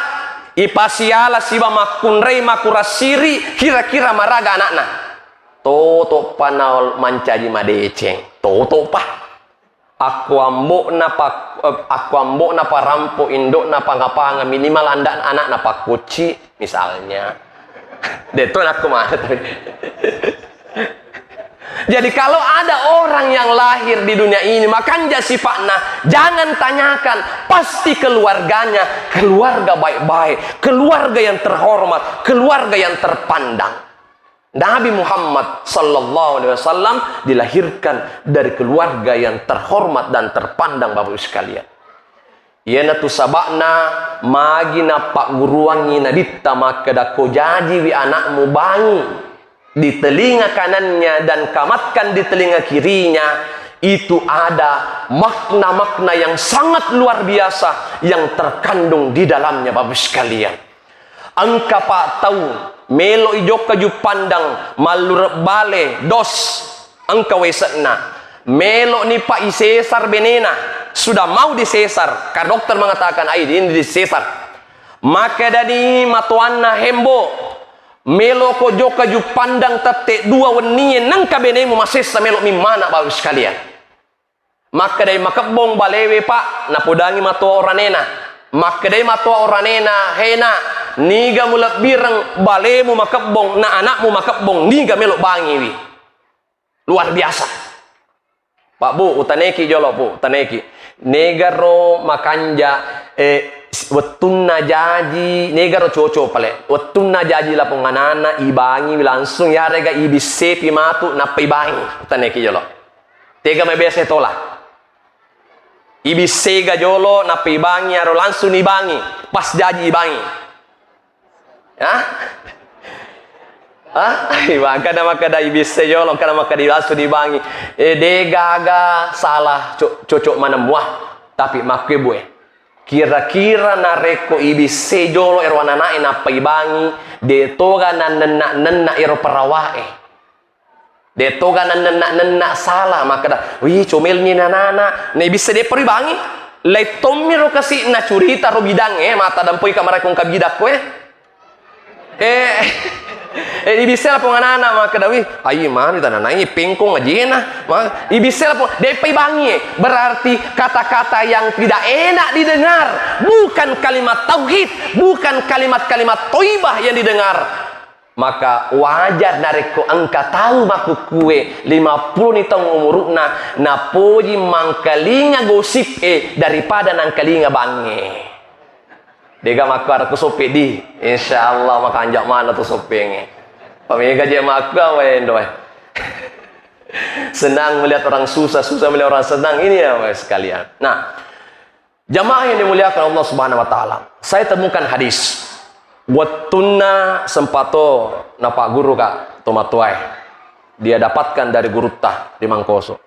Speaker 1: ipasiala siba makunrei makurasiri kira-kira maraga anakna. Toto panal mancaji madeceng. Toto pa. Aku ambok napa rampo indok napa ngapanga minimal anda anak napa kuci misalnya. Deton aku mah. Jadi kalau ada orang yang lahir di dunia ini, makanya sifatnya jangan tanyakan, pasti keluarganya, keluarga baik-baik, keluarga yang terhormat, keluarga yang terpandang. Nabi Muhammad sallallahu alaihi wasallam dilahirkan dari keluarga yang terhormat dan terpandang Bapak Ibu sekalian. Iana tu sabakna magina pak guruangi na ditta maka dako jadi wi anakmu bangi di telinga kanannya dan kamatkan di telinga kirinya. Itu ada makna-makna yang sangat luar biasa yang terkandung di dalamnya Bapak sekalian. Angka pak tahu melo ijok kaju pandang malur bale dos angka wesatna melo ni pak isesar benena sudah mau disesar, karena dokter mengatakan ini disesar. Maka dari matuanna hembo melo ko joka ju pandang tate dua wenien nang kabenemu masesa melo mimana Bapak sekalian. Maka dari makebong balewe pak napodangi matua oranena. Maka dari matua oranena hena niga mulak birang balemu makebong na anakmu makebong niga melo bangiwi. Luar biasa. Pak Bu utaneki jolo Bu utaneki. Negaro makanja wetunna jaji negaro coco pale wetunna jaji la ponganana ibangi langsung ya rega ibise pimatu na ibangi taneki jolo tega me bese tola ibise ga jolo na ibangi aro langsung ibangi pas jaji ibangi ya kada makada ibise jolo kada makada langsung dibangi degaga salah cocok mana muah tapi makwe bue kira-kira nareko ibise jolo erwana nae napa ibangi de toga nan nenna ero perawae de toga nan nenna salah makada wi comel ni nanana ne ibise de peribangi lai tomiro kasi na curita ro bidang mata dampoi kamar kong kabidak koe ibisel ponganana maka dawi ayi mani tanana ini pengkong ajena maka ibisel pun depai bangi berarti kata-kata yang tidak enak didengar bukan kalimat tauhid bukan kalimat-kalimat toibah yang didengar maka wajar nareko angka tahu maku kue 50 ni tahun umuruna napoji mangkalinga gosip daripada nangkalinga bangi dega makar aku sope di insyaallah maka anjak mana tu sopenge pamega je maka wendo senang melihat orang susah melihat orang senang ini ya sekalian. Nah jamaah yang dimuliakan Allah Subhanahu wa taala saya temukan hadis wattunna sempato napa guru ka tomatuai dia dapatkan dari guru tah di Mangkoso.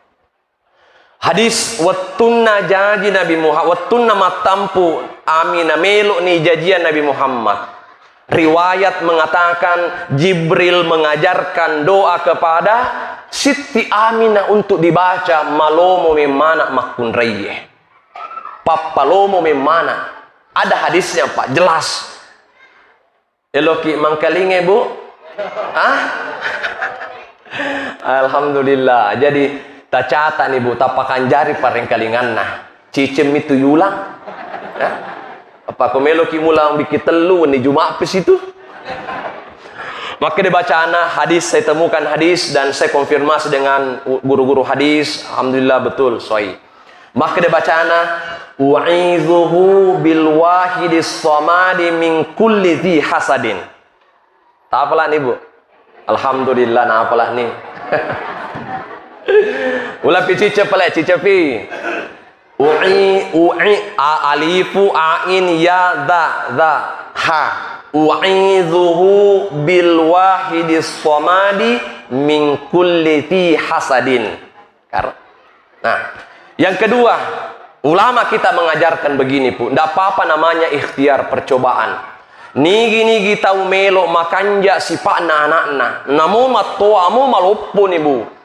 Speaker 1: Hadis wattunna janji Nabi Muhammad wattunna matampu amina melu ni jajian Nabi Muhammad. Riwayat mengatakan Jibril mengajarkan doa kepada Siti Aminah untuk dibaca malomo memana makun reye. Papalomo memana. Ada hadisnya Pak jelas. Eloki mangkalinge Bu. Alhamdulillah. Jadi tacata nih Bu, tapakan jari pareng kalingan nah. Cicem itu yulang. Ya? Apa komelo ki mulang biki telu ni Jumat pes itu? Maka dibacana hadis, saya temukan hadis dan saya konfirmasi dengan guru-guru hadis, alhamdulillah betul sahih. Maka dibacana wa'izuhu bil wahidis samadi min kulli dhi hasadin. Tak apalah nih Bu? Alhamdulillah nah apalah nih. Ulah pici cepelek cicepi. Alifu ain ya da ha u'idzuhu bil wahidis samadi min kulli fi hasadin. Nah, yang kedua, ulama kita mengajarkan begini Bu, ndak apa-apa namanya ikhtiar percobaan. Nigi tahu melo makanja sifatna anakna. Namun matoamu maloppo nih Bu.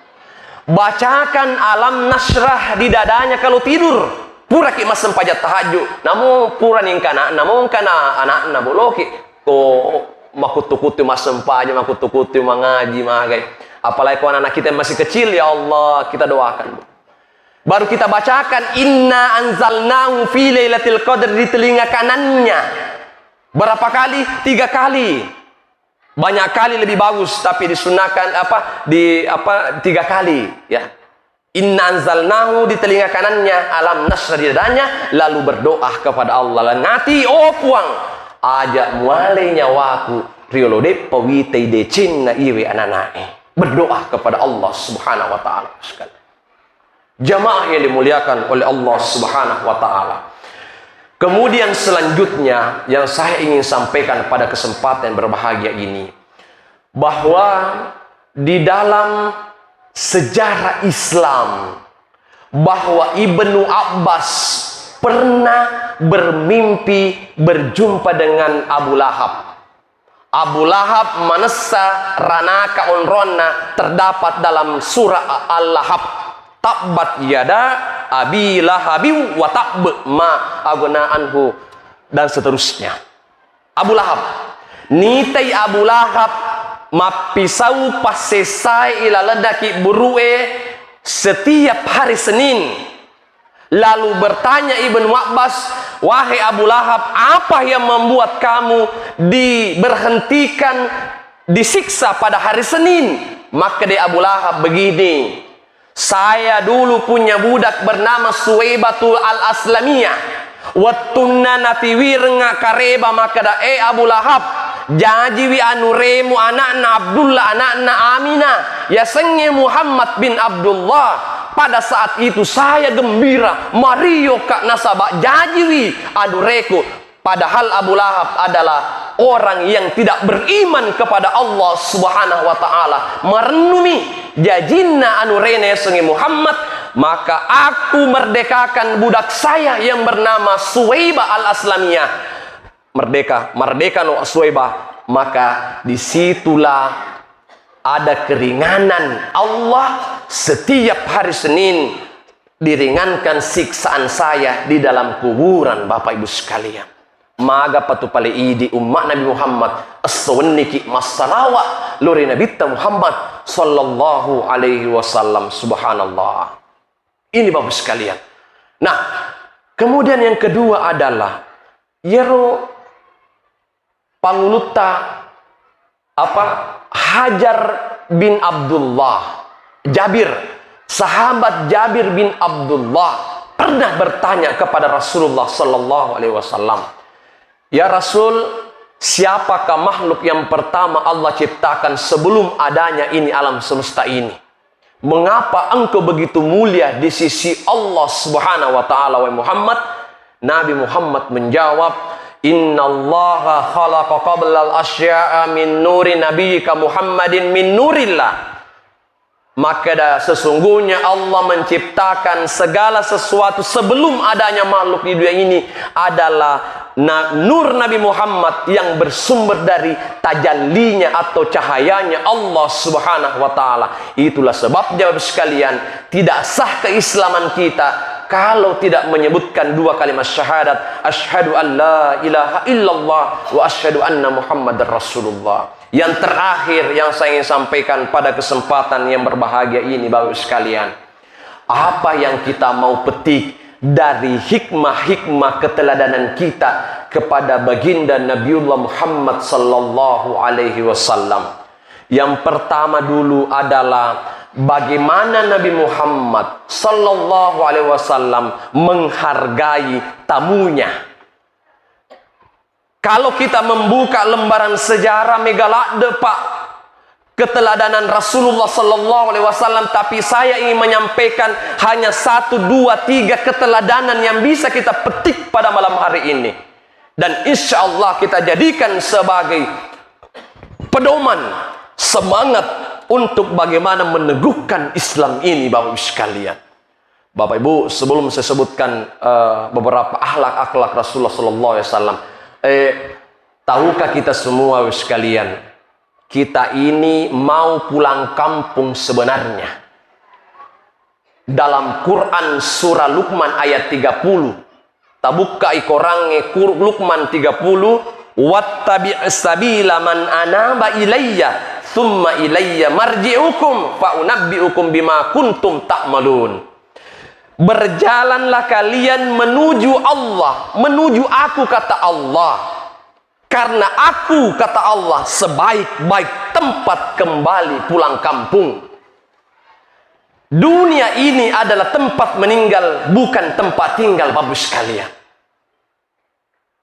Speaker 1: Bacakan alam nasrah di dadanya kalau tidur. Pura ki masem pajat tahajud. Namun pura ningkana, namun kana anak-anak boloki ko makutu-kutu masem pajat, makutu-kutu mengaji magai. Apalagi kalau anak kita masih kecil ya Allah, kita doakan. Baru kita bacakan inna anzalnahu fi lailatul qadr di telinga kanannya. Berapa kali? 3 kali. Banyak kali lebih bagus tapi disunahkan 3 kali ya. Inna anzalnahu di telinga kanannya, alam nasr di dadanya, lalu berdoa kepada Allah. Ngati puang ajak muale nyawaku riolode pawite de cinna iwe ananae. Berdoa kepada Allah Subhanahu wa taala sekali. Jamaah yang dimuliakan oleh Allah Subhanahu wa taala. Kemudian selanjutnya yang saya ingin sampaikan pada kesempatan berbahagia ini, bahwa di dalam sejarah Islam, bahwa Ibnu Abbas pernah bermimpi berjumpa dengan Abu Lahab. Abu Lahab manessa ranaka onronna terdapat dalam surah Al-Lahab. Tabbat yada abi lahabi wa tab ma agna anhu, dan seterusnya. Abu Lahab, nitai Abu Lahab mapisau pasesai ila ledaki burue setiap hari Senin. Lalu bertanya Ibnu Abbas, wahai Abu Lahab, apa yang membuat kamu diberhentikan, disiksa pada hari Senin? Maka dia Abu Lahab begini, saya dulu punya budak bernama Suwaibatul al-Aslamiyah. Wattunna natiwirnga kareba maka da Abu Lahab jajiwi anuremu anakna Abdullah anakna Aminah ya senge Muhammad bin Abdullah. Pada saat itu saya gembira, Mario kak nasabak jajiwi adureku. Padahal Abu Lahab adalah orang yang tidak beriman kepada Allah Subhanahu wa taala. Merenumi jajinna anurene senge Muhammad, maka aku merdekakan budak saya yang bernama Suwaibah al-Aslamiyah. Merdeka no Suwaibah. Maka disitulah ada keringanan Allah. Setiap hari Senin diringankan siksaan saya di dalam kuburan, Bapak Ibu sekalian. Maga patu pale idi umat Nabi Muhammad as-sawniki masalawa lori Nabi Muhammad sallallahu alaihi wasallam. Subhanallah. Ini Bapak sekalian. Nah, kemudian yang kedua adalah yero panguluta Hajar bin Abdullah. Jabir, sahabat Jabir bin Abdullah pernah bertanya kepada Rasulullah sallallahu alaihi wasallam, "Ya Rasul, siapakah makhluk yang pertama Allah ciptakan sebelum adanya ini alam semesta ini? Mengapa engkau begitu mulia di sisi Allah Subhanahu wa taala wahai Muhammad?" Nabi Muhammad menjawab, "Innallaha khalaqa qablal asya'a min nuri nabiyyika Muhammadin min nurillah." Maka sesungguhnya Allah menciptakan segala sesuatu sebelum adanya makhluk di dunia ini adalah nur Nabi Muhammad yang bersumber dari tajallinya atau cahayanya Allah Subhanahu wa taala. Itulah sebabnya Bapak sekalian, tidak sah keislaman kita kalau tidak menyebutkan dua kalimat syahadat, asyhadu an la ilaha illallah wa asyhadu anna Muhammadar Rasulullah. Yang terakhir yang saya ingin sampaikan pada kesempatan yang berbahagia ini Bapak sekalian, apa yang kita mau petik dari hikmah-hikmah keteladanan kita kepada baginda Nabiullah Muhammad sallallahu alaihi wasallam. Yang pertama dulu adalah bagaimana Nabi Muhammad sallallahu alaihi wasallam menghargai tamunya. Kalau kita membuka lembaran sejarah megalade Pak keteladanan Rasulullah sallallahu alaihi wasallam, tapi saya ingin menyampaikan hanya 1, 2, 3 keteladanan yang bisa kita petik pada malam hari ini, dan insya Allah kita jadikan sebagai pedoman semangat untuk bagaimana meneguhkan Islam ini Bapak Ibu sekalian. Bapak Ibu, sebelum saya sebutkan beberapa akhlak Rasulullah sallallahu alaihi wasallam, tahukah kita semua sekalian, kita ini mau pulang kampung sebenarnya. Dalam Quran surah Luqman ayat 30, tabuka ikorange Luqman 30, wattabi' sabila man anaba ilayya thumma ilayya marji'ukum fa unabbi'ukum bima kuntum ta'malun. Berjalanlah kalian menuju Allah, menuju aku kata Allah, karena aku kata Allah sebaik-baik tempat kembali pulang kampung. Dunia ini adalah tempat meninggal, bukan tempat tinggal Bapak sekalian.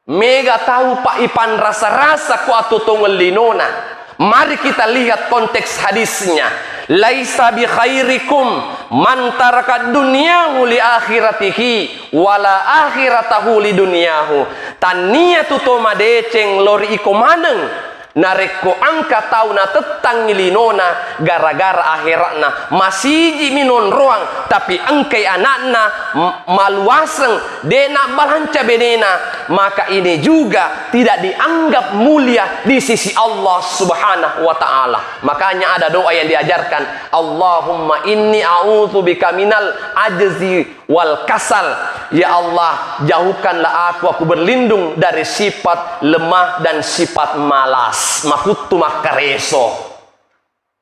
Speaker 1: Mega tahu Pak Ipan rasa-rasa ku atutungul linona. Mari kita lihat konteks hadisnya. Laisa bi khairikum man taraka dunyahu li akhiratihi wala akhiratahu li dunyahu. Tania tuto madeceng lori iko maneng nareko angka tahu na tetang ngilinona gara-gara akhiratna masih minon ruang tapi angkai anakna maluaseng dena balanca benena, maka ini juga tidak dianggap mulia di sisi Allah Subhanahu wa taala. Makanya ada doa yang diajarkan, Allahumma inni a'udzubika minal ajzi wal kasal. Ya Allah, jauhkanlah aku berlindung dari sifat lemah dan sifat malas. Makutu makareso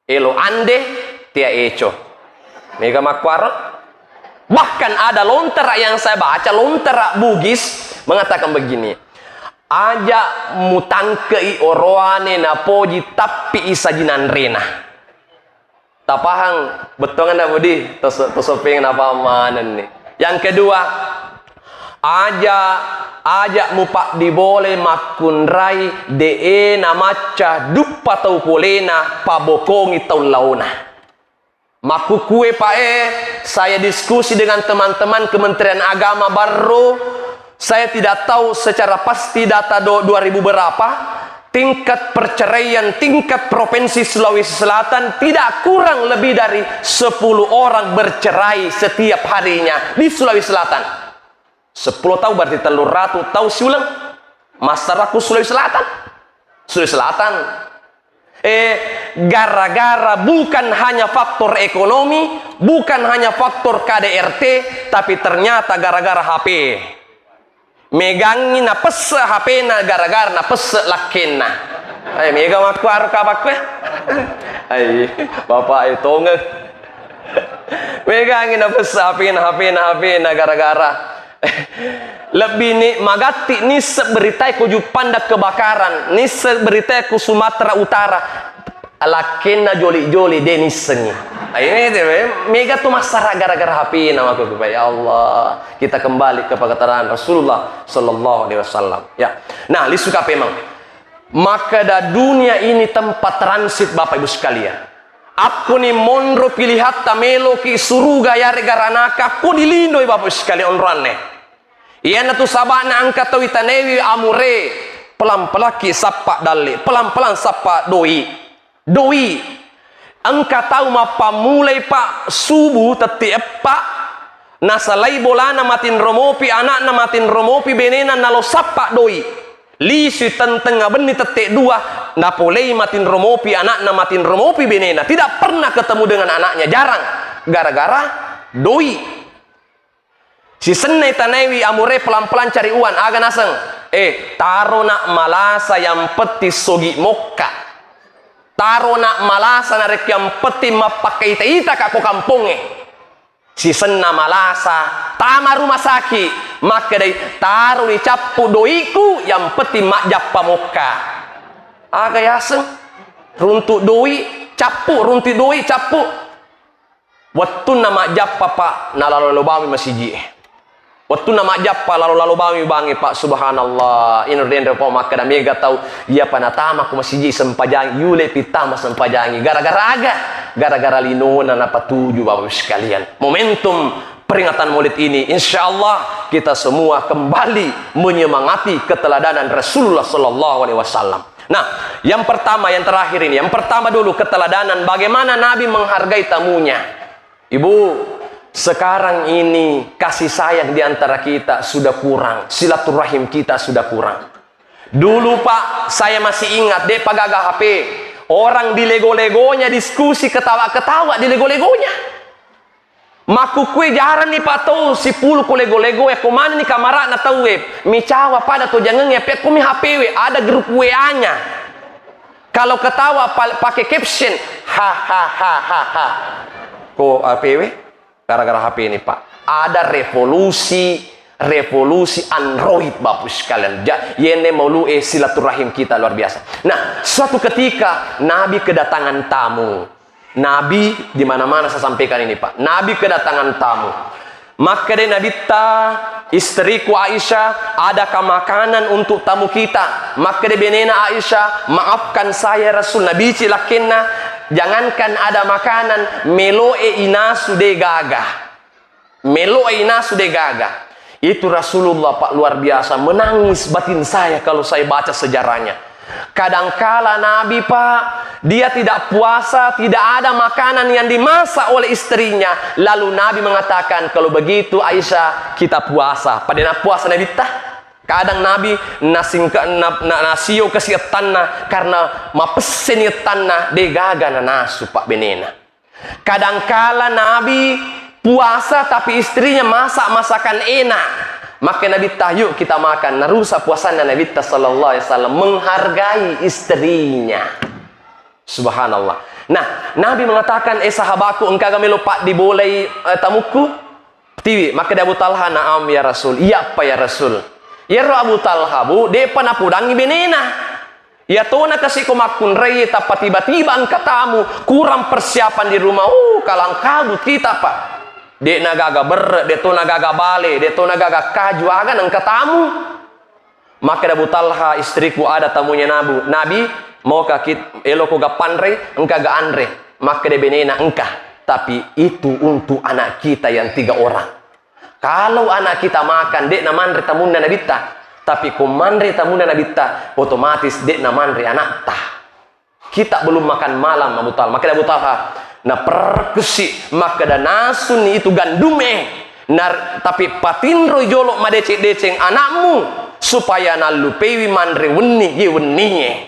Speaker 1: elo ande tia eco mega makwar. Bahkan ada lontera yang saya baca, lontera Bugis mengatakan begini, aja mutangkei oroane napoji tapi isajinan rena tapahang betongan na budi tosopeng apa manan nih. Yang kedua, aja mupak dibole makunrai de namaca dupa tau polena pabokongi tau launa. Maku kue saya diskusi dengan teman-teman Kementerian Agama baru. Saya tidak tahu secara pasti data 2000 berapa. Tingkat perceraian tingkat provinsi Sulawesi Selatan tidak kurang lebih dari 10 orang bercerai setiap harinya di Sulawesi Selatan. 10 tahun berarti 300 tahun siulang masyarakat Sulawesi Selatan. Sulawesi Selatan. Gara-gara bukan hanya faktor ekonomi, bukan hanya faktor KDRT, tapi ternyata gara-gara HP. Megangi na pese HP na gara-gara na pese lakena. Ay mega makwar kabak ay bapak itu nge. Megangi na pese HP na gara-gara. Lebih nih magati nih seberitai ku Jupanda kebakaran, nih seberitai ku Sumatera Utara. Lakena joli-joli denis sengi. Ini mega tuh masalah gara-gara HP nama aku. Ya Allah, kita kembali ke perkataan Rasulullah Sallallahu Alaihi Wasallam. Ya, nah lisuka memang. Maka da dunia ini tempat transit Bapak Ibu sekalian. Aku ni mondro pilihat tamelo ki suruga yare garanaka aku dilindoi Bapak Ibu sekalian onrane. Iya natu sabana angkat tawi tanewi amure pelan-pelan ki sapa dali, pelan-pelan sapa doi. Engkau tahu mapa mulai pak subuh tetiap pak nasalai bolana matin romopi anak na matin romopi benena nalo sapa doi lisi tenteng beni tetek dua napolei matin romopi anak na matin romopi benena tidak pernah ketemu dengan anaknya, jarang gara-gara doi. Si senai tanewi amure pelan-pelan cari uan aga naseng taro nak malasa yang peti sogi mokka. Taro nak malasa narek yang peti mapakai ita kako kampunge. Si senna malasa tama rumah sakit maka dari taro di capu doiku yang peti mak jappa moka. Aga yaseng runtuk doi capu runtuk doi capu. Waktu nama jappa pak nalalo bami masiji. Waktu nama jappa lalu bami bangi pak subhanallah ini rende po maka da mega tahu ia panatama ku masiji sempajangi yule pitama sempajangi gara-gara linona napa tuju Bapak sekalian. Momentum peringatan Maulid ini insyaallah kita semua kembali menyemangati keteladanan Rasulullah Sallallahu Alaihi Wasallam. Nah, yang pertama yang terakhir ini, yang pertama dulu keteladanan bagaimana Nabi menghargai tamunya. Ibu, sekarang ini kasih sayang di antara kita sudah kurang, silaturahim kita sudah kurang. Dulu Pak, saya masih ingat deh pagaga HP, orang di lego-legonya diskusi ketawa-ketawa di lego-legonya. Maku kue jaran nih Pak tuh si pulu ku lego-lego kumana nih kamera na tahu micawa pada tuh jangan ngepet kumi HP ada grup WA-nya. Kalau ketawa pakai caption ha. Ko HP gara-gara HP ini Pak ada revolusi Android Bapak sekalian. Yene maulu silaturahim kita luar biasa. Nah, suatu ketika Nabi kedatangan tamu. Nabi di mana-mana saya sampaikan ini Pak. Nabi kedatangan tamu. Maka dari Nabi istriku Aisyah, adakah makanan untuk tamu kita? Maka dari benena Aisyah, maafkan saya Rasul Nabi cilakenna jangankan ada makanan, meloe inasu de gagah. Meloe inasu de gagah. Itu Rasulullah Pak, luar biasa, menangis batin saya kalau saya baca sejarahnya. Kadangkala Nabi Pak, dia tidak puasa, tidak ada makanan yang dimasak oleh istrinya. Lalu Nabi mengatakan, kalau begitu Aisyah, kita puasa. Pada puasa Nabi tah. Kadang Nabi nasio kasih tanah karena mapesen tanah degaga na nasu Pak benena. Kadangkala Nabi puasa tapi istrinya masak masakan enak. Maka Nabi tahyuk kita makan. Narusa puasanya Nabi sallallahu alaihi wasallam menghargai istrinya. Subhanallah. Nah, Nabi mengatakan, sahabatku, engkau kami lupa diboleh tamuku? Tiwi, maka dia Abu Talha, naam ya Rasul. Iya apa ya Rasul? Ya Abu Talha bu, dia pernah pudangi benena. Ya tona kasih komakun rey, tapi tiba-tiba angkat tamu, kurang persiapan di rumah. Kalang kabut kita Pak. Dia nagaga ber, dia to nagaga bale, dia to nagaga kaju agan angkat tamu. Maka Abu Talha, istriku ada tamunya Nabi, mau kakit eloko ga panre, engka ga andre. Maka dia benena engkah. Tapi itu untuk anak kita yang 3 orang. Kalau anak kita makan, dek na manre tamuna nabita. Tapi kung manre tamuna nabita, otomatis dek na manre anak ta. Kita belum makan malam Abu Talha. Maka Abu Talha, na perkesi, maka da nasun itu gandume. Tapi patinro jolok madecek-deceng anakmu, supaya nalupewi manre weni.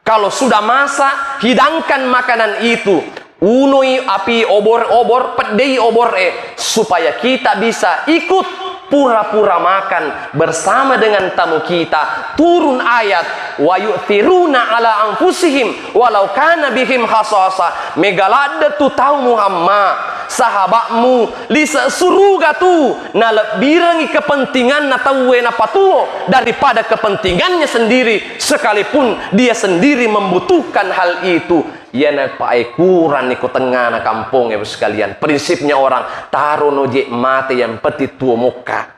Speaker 1: Kalau sudah masak, hidangkan makanan itu. Unoi api obor pedei obor supaya kita bisa ikut pura-pura makan bersama dengan tamu kita. Turun ayat wa yu'thiruna ala anfusihim walau kana bihim khasasa. Megalada tu tahu Muhammad sahabatmu lisa suruga tu na lebirangi kepentingan na tawe na patuo daripada kepentingannya sendiri, sekalipun dia sendiri membutuhkan hal itu. Ya na paekuran ikut tengah na kampung ya sekalian. Prinsipnya orang taruh noje mate yang petit tua muka.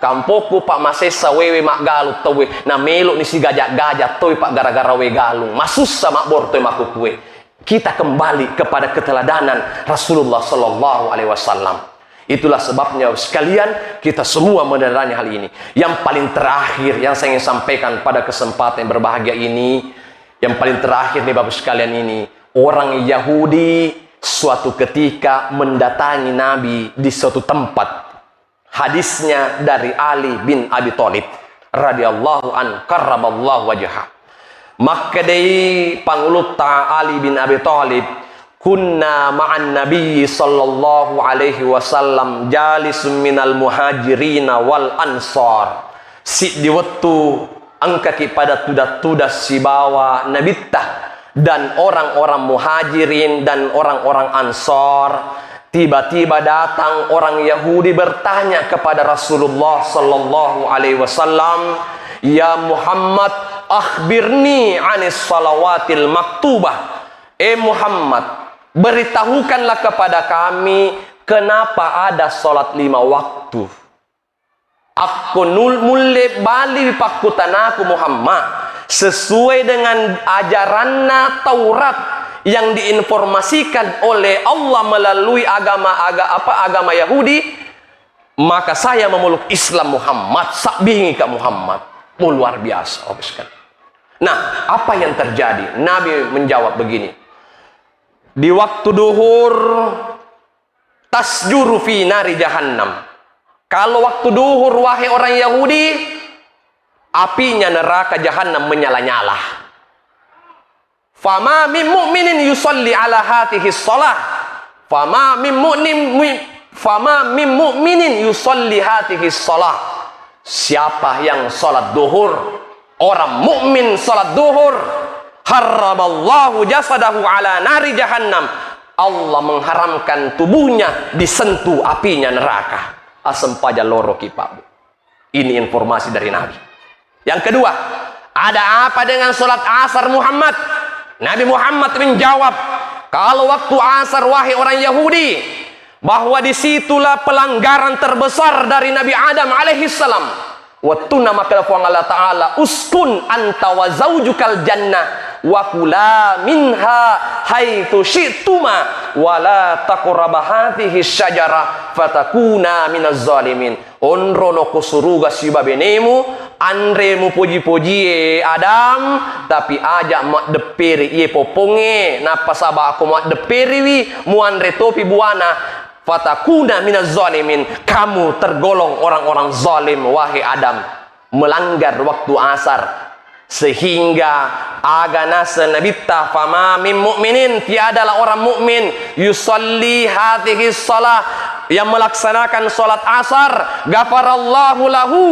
Speaker 1: Kampoku Pak Masesa wewe mak galut tawe na melok ni si gajah-gajah toy Pak gara-gara we galung. Masus sama bortoy maku kue. Kita kembali kepada keteladanan Rasulullah sallallahu alaihi wasallam. Itulah sebabnya sekalian kita semua meneladani hal ini. Yang paling terakhir yang saya ingin sampaikan pada kesempatan yang berbahagia ini, yang paling terakhir nih Bapak sekalian ini, orang Yahudi suatu ketika mendatangi Nabi di suatu tempat. Hadisnya dari Ali bin Abi Thalib radhiyallahu an karramallahu wajhah. Maka dari panguluta Ali bin Abi Thalib, kunna ma'an Nabi sallallahu alaihi wasallam jalisun minal muhajirina wal ansar. Si di waktu angka pada tudas si bawa nabitah dan orang-orang muhajirin dan orang-orang ansar, tiba-tiba datang orang Yahudi bertanya kepada Rasulullah sallallahu alaihi wasallam, ya Muhammad, akhbirni anis salawatil maktubah. Muhammad, beritahukanlah kepada kami kenapa ada salat 5 waktu. Aku mulai balik pakutanaku Muhammad sesuai dengan ajaran Taurat yang diinformasikan oleh Allah melalui agama Yahudi. Maka saya memeluk Islam Muhammad, sakbingi ke Muhammad. Luar biasa. Nah, apa yang terjadi? Nabi menjawab begini. Di waktu duhur tasjuru fi nari jahannam. Kalau waktu duhur wahai orang Yahudi, apinya neraka jahanam menyala-nyala. Fama min mu'minin yusalli ala hatihi shalah. Fama min mu'minin yusalli hatihi shalah. Siapa yang salat duhur, orang mukmin salat duhur, haramallahu jasadahu ala nari jahannam. Allah mengharamkan tubuhnya disentuh apinya neraka. Asam paja loro kipabu. Ini informasi dari Nabi. Yang kedua, ada apa dengan sholat asar Muhammad? Nabi Muhammad menjawab, kalau waktu asar wahai orang Yahudi, bahwa disitulah pelanggaran terbesar dari Nabi Adam alaihissalam. Wattuna maka Allah Ta'ala uskun anta wa zaujukal jannah wa kula minha haitsu syi'tuma wa la taqraba hadhihi syajarah fatakuna minaz zalimin. Onro no kusuruga si babenemu andre mu puji-puji Adam tapi ajak mak deperi ye poponge napa sabah aku mak deperi wi mu andre topi buana fatakuna minaz zalimin, kamu tergolong orang-orang zalim wahai Adam, melanggar waktu asar sehingga agana senabitta fama min mu'minin, tiadalah orang mukmin yusalli hadhihi shalah yang melaksanakan salat asar ghafarallahu lahu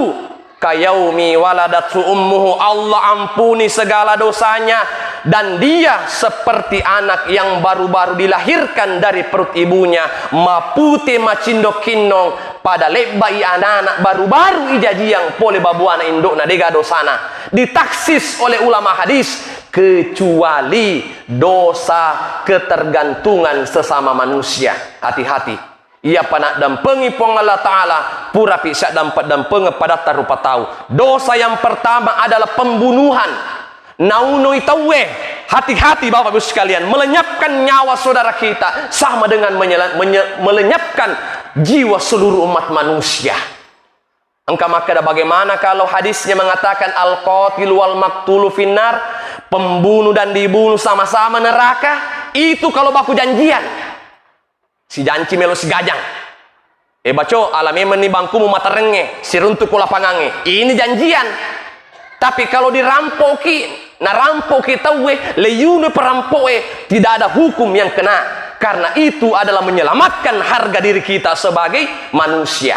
Speaker 1: kayaumi waladatu ummuhu, Allah ampuni segala dosanya dan dia seperti anak yang baru-baru dilahirkan dari perut ibunya, mapute macindok kinong pada lebai anak-anak baru-baru ijajiang pole babuana indokna dega dosana, ditaksis oleh ulama hadis kecuali dosa ketergantungan sesama manusia. Hati-hati, ia panak dampengi pong Allah Ta'ala pura pisah dampat dampengi pada tarupa tahu. Dosa yang pertama adalah pembunuhan. Nauno itawe, hati-hati Bapak Ibu sekalian, melenyapkan nyawa saudara kita sama dengan melenyapkan jiwa seluruh umat manusia. Engkau maka bagaimana kalau hadisnya mengatakan al-qatil wal maqtulu finnar, pembunuh dan dibunuh sama-sama neraka. Itu kalau baku janjian. Si janji melo si gajang. Baco alami menibangku mata renge, si runtuh kula pangange. Ini janjian. Tapi kalau dirampoki, narampoki tawe, leyune perampoe, tidak ada hukum yang kena. Karena itu adalah menyelamatkan harga diri kita sebagai manusia.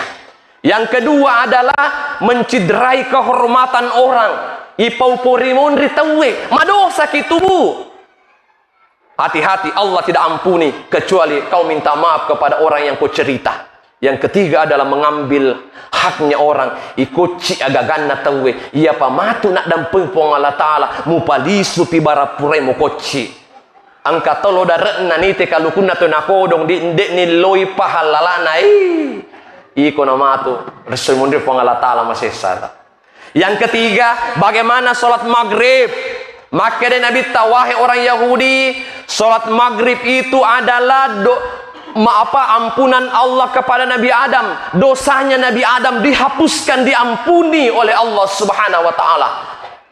Speaker 1: Yang kedua adalah menciderai kehormatan orang. Ipau porimon ritawe, madosa kitubu. Hati-hati, Allah tidak ampuni kecuali kau minta maaf kepada orang yang kau cerita. Yang ketiga adalah mengambil haknya orang. Ikoci agaganna tawe. Ia pamatu nak dampeng pong Allah Ta'ala. Mupalisu pibara pure mo koci. Angka tolo darena nite kalukuna to nakodong di ndek ni loi pahalalana. Iko namatu. Rasul mundir pong Allah Ta'ala masesata. Yang ketiga, bagaimana sholat maghrib. Maka dari Nabi tawahi orang Yahudi, sholat maghrib itu adalah ampunan Allah kepada Nabi Adam. Dosanya Nabi Adam dihapuskan, diampuni oleh Allah Subhanahu wa Ta'ala.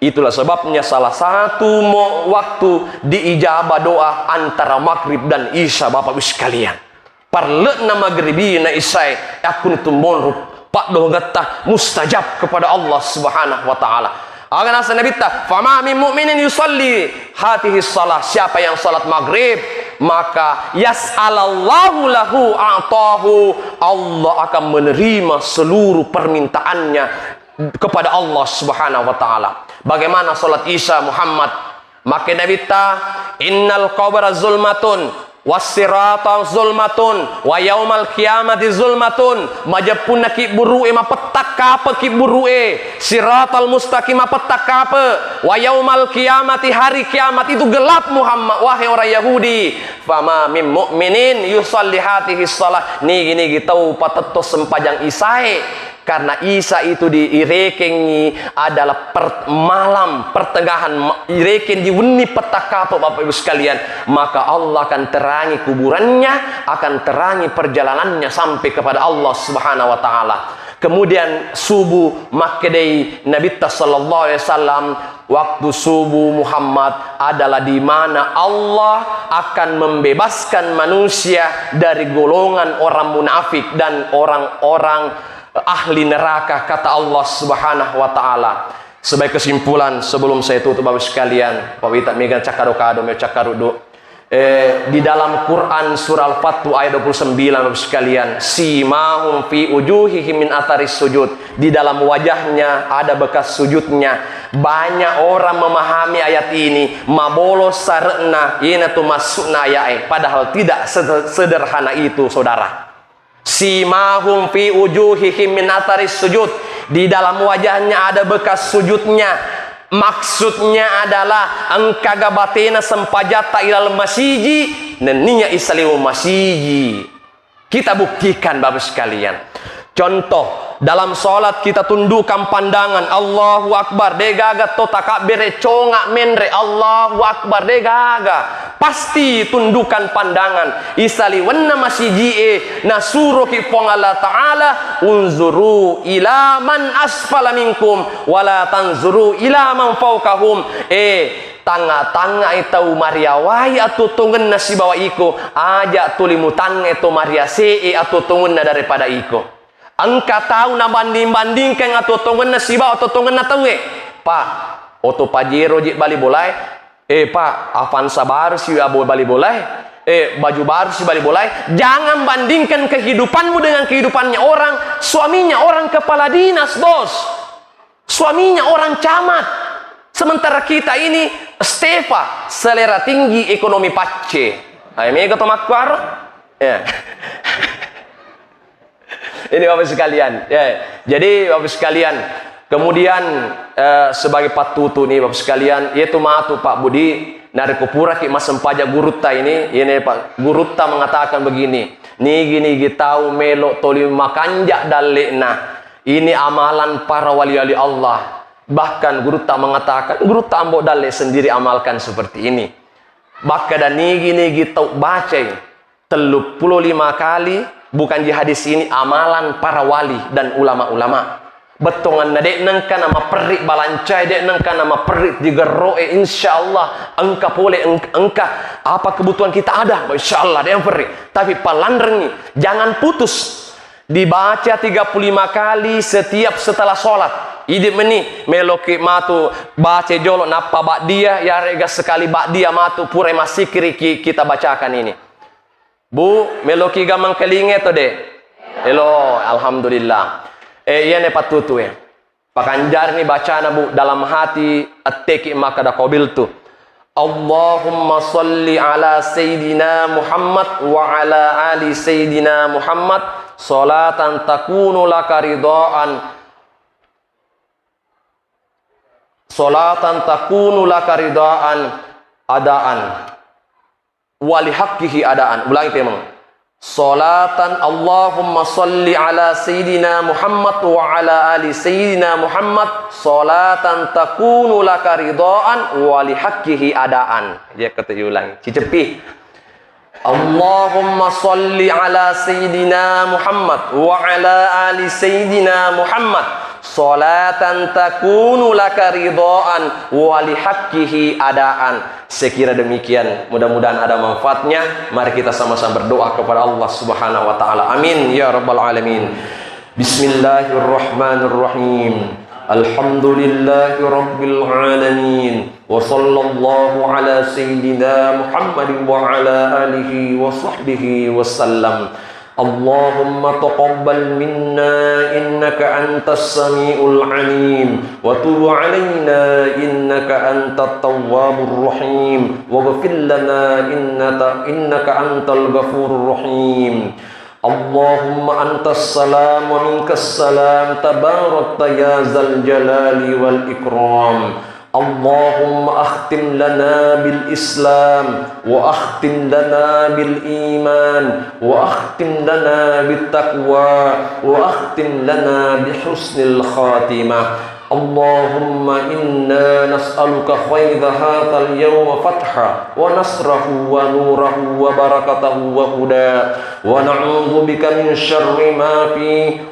Speaker 1: Itulah sebabnya salah satu waktu diijabah doa antara maghrib dan isya, Bapak Ibu sekalian. Parle'na maghribina isya akun tumbon pak doh getah mustajab kepada Allah Subhanahu wa Ta'ala. Akan asal Nabi ta, fama min mu'minin yusalli hatihi salah. Siapa yang salat maghrib, maka yas'alallahu lahu a'tahu. Allah akan menerima seluruh permintaannya kepada Allah Subhanahu wa Ta'ala. Bagaimana salat isya Muhammad? Maka Nabi ta, innal qabra zulmatun wasirata zulmatun wa yaumal qiyamati zulmatun. Majapun ki burue ma petak apa ki burue, siratal mustaqim petak apa, wa yaumal qiyamati hari kiamat itu gelap Muhammad wahai orang Yahudi. Fama min mu'minin yusalli hatihi shalah. Nigi tau patetos sempajang isai. Karena Isa itu diirekengi adalah malam pertengahan, ireken diweni petaka Bapak Ibu sekalian, maka Allah akan terangi kuburannya, akan terangi perjalanannya sampai kepada Allah Subhanahu wa Ta'ala. Kemudian subuh makedei Nabi sallallahu alaihi wasallam, waktu subuh Muhammad adalah di mana Allah akan membebaskan manusia dari golongan orang munafik dan orang-orang ahli neraka, kata Allah Subhanahu wa Ta'ala. Sebagai kesimpulan sebelum saya tutup Bapak sekalian, Pak Wita megang cakaru-kado me cakarudo. Di dalam Quran surah Al-Fathu ayat 29 Bapak sekalian, simahum fi ujuhihim min atharis sujud. Di dalam wajahnya ada bekas sujudnya. Banyak orang memahami ayat ini mabolos sarena ina tu masukna ayat, padahal tidak sederhana itu saudara. Simahum fi ujuhihim min atharis sujud. Di dalam wajahnya ada bekas sujudnya. Maksudnya adalah engkaga batena sempajata ilal masiji neninya isalimu masiji. Kita buktikan Bapak sekalian. Contoh Dalam sholat kita tundukkan pandangan. Allahu Akbar. Degaga to takabire conga menre. Allahu Akbar. Degaga. Pasti tundukkan pandangan. Isali wanna masijie. Nasuro ki pong Allah Ta'ala. Unzuru ila man asfala minkum. Wala tanzuru ila man fawkahum. Tanga-tanga itau Maria wai atau tungen nasi bawa iko. Ajak tulimutan itu Maria see atau tungen daripada iko. Angka tahu na banding-bandingkan atau tongen na siba atau tongen na tawe. Pak, oto pajero jik bali bolai. Pak, Avanza baru si abo bali bolai. Baju baru si bali bolai. Jangan bandingkan kehidupanmu dengan kehidupannya orang. Suaminya orang kepala dinas, bos. Suaminya orang camat. Sementara kita ini Stefa, selera tinggi, ekonomi pace. Ayo mega to makwar. Ya. Ini Bapak sekalian, ya. Jadi Bapak sekalian, kemudian sebagai patutu nih Bapak sekalian, yaitu matu Pak Budi nari kupura ki mas sempaja gurutta ini Pak gurutta mengatakan begini, nigi tahu melo toli makanja dalena. Ini amalan para wali-wali Allah. Bahkan gurutta mengatakan, gurutta ambo dalle sendiri amalkan seperti ini. Bahkan dan nigi tahu baca 35 kali. Bukan di hadis ini amalan para wali dan ulama-ulama. Betongan dek nengka nama perik balancai dek nengka nama perik digeroe insyaallah engka boleh engka apa kebutuhan kita ada insyaallah dek yang perik. Tapi palandrengi jangan putus dibaca 35 kali setiap setelah sholat. Idip meni meloki matu baca jolok napa bak dia ya rega sekali bak dia matu pure masih kiri kita bacakan ini. Bu, meloki gamang kelinge to de. Hello, alhamdulillah. Iya ne patutu ya. Pakanjar ni bacana bu dalam hati atteki maka da qabil tu. Allahumma salli ala sayyidina Muhammad wa ala ali sayyidina Muhammad salatan takunu laka ridaan. Salatan takunu laka ridaan adaan. Wali haqqihi adaan. Ulangi temang. Salatan Allahumma salli ala sayyidina Muhammad wa ala ali sayyidina Muhammad salatan takunu laka ridaan wa li haqqihi adaan. Dia kata ulangi. Cicepi. Allahumma salli ala sayyidina Muhammad wa ala ali sayyidina Muhammad salatan takunu laka ridaan wa li haqqihi adaan. Sekira demikian, mudah-mudahan ada manfaatnya. Mari kita sama-sama berdoa kepada Allah Subhanahu wa taala. Amin ya rabbal alamin. Bismillahirrahmanirrahim. Alhamdulillahi rabbil alamin. Wa sallallahu ala sayyidina Muhammadin wa ala alihi wa sahbihi wasallam. Allahumma taqabbal minna innaka antas samiul alim wa tub alaina innaka antat tawwabur rahim waghfir lana innaka antal ghafurur rahim. Allahumma antas salam wa minkas salam tabarakta ya zal jalali wal ikram. Allahumma akhtim lana bil Islam wa akhtim lana bil iman wa akhtim lana bit taqwa wa akhtim lana bi husnil khatimah. Allahumma inna nas'aluka khayra hadzal yawm fatha wa nasrahu wa nurahu wa barakatahu wa huda wa na'udzu bika min syarri ma fi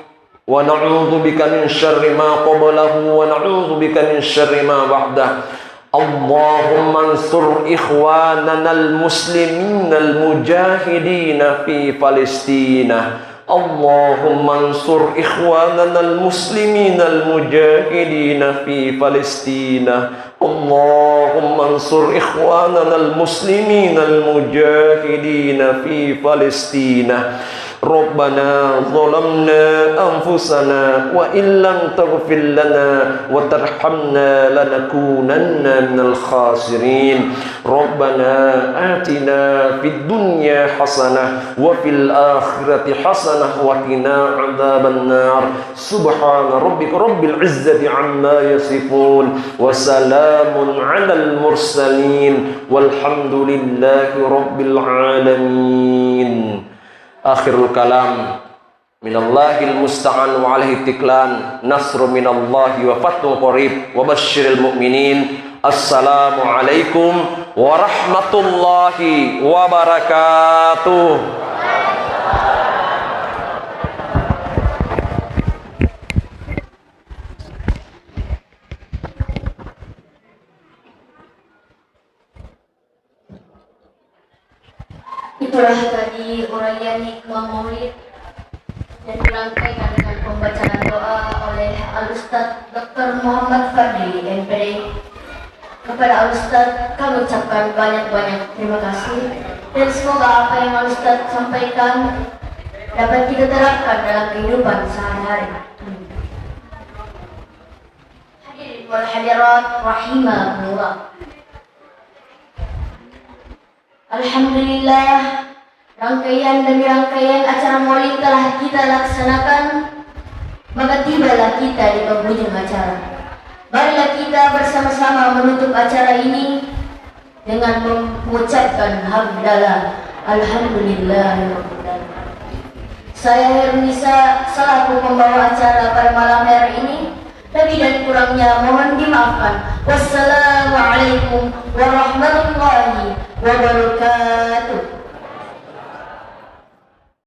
Speaker 1: ونعوذ بك من شر ما قبله ونعوذ بك من شر ما بعده. اللهم انصر إخواننا المسلمين المجاهدين في فلسطين. اللهم انصر إخواننا المسلمين المجاهدين في فلسطين. اللهم انصر إخواننا المسلمين المجاهدين في فلسطين. ربنا ظلمنا أنفسنا وإن لم تغفر لنا وترحمنا لنكونن من الخاسرين. ربنا آتنا في الدنيا حسنة وفي الآخرة حسنة وقنا عذاب النار. سبحان ربك رب العزة عما يصفون وسلام على المرسلين والحمد لله رب العالمين. Akhirul kalam, Minallahil musta'an wa alaihi tiklan. Nasru minallahi wa fathun qarib wa basyiril mu'minin. Assalamualaikum warahmatullahi wabarakatuh.
Speaker 2: Itulah tadi uraian hikmah maulid dan dirangkaikan dengan pembacaan doa oleh Al-Ustaz Dr. Muhammad Fadli MPD. Kepada Al-Ustaz kami ucapkan banyak-banyak terima kasih, dan semoga apa yang Al-Ustaz sampaikan dapat kita terapkan dalam kehidupan sehari-hari. Hadirin wal hadirat rahimakumullah. Alhamdulillah, rangkaian demi rangkaian acara maulid telah kita laksanakan, maka tibalah kita di penghujung acara. Marilah kita bersama-sama menutup acara ini dengan mengucapkan hamdalah alhamdulillahirabbil. Saya Hernisa selaku pembawa acara pada malam hari ini. Lebih dan kurangnya mohon dimaafkan. Wassalamualaikum warahmatullahi wabarakatuh.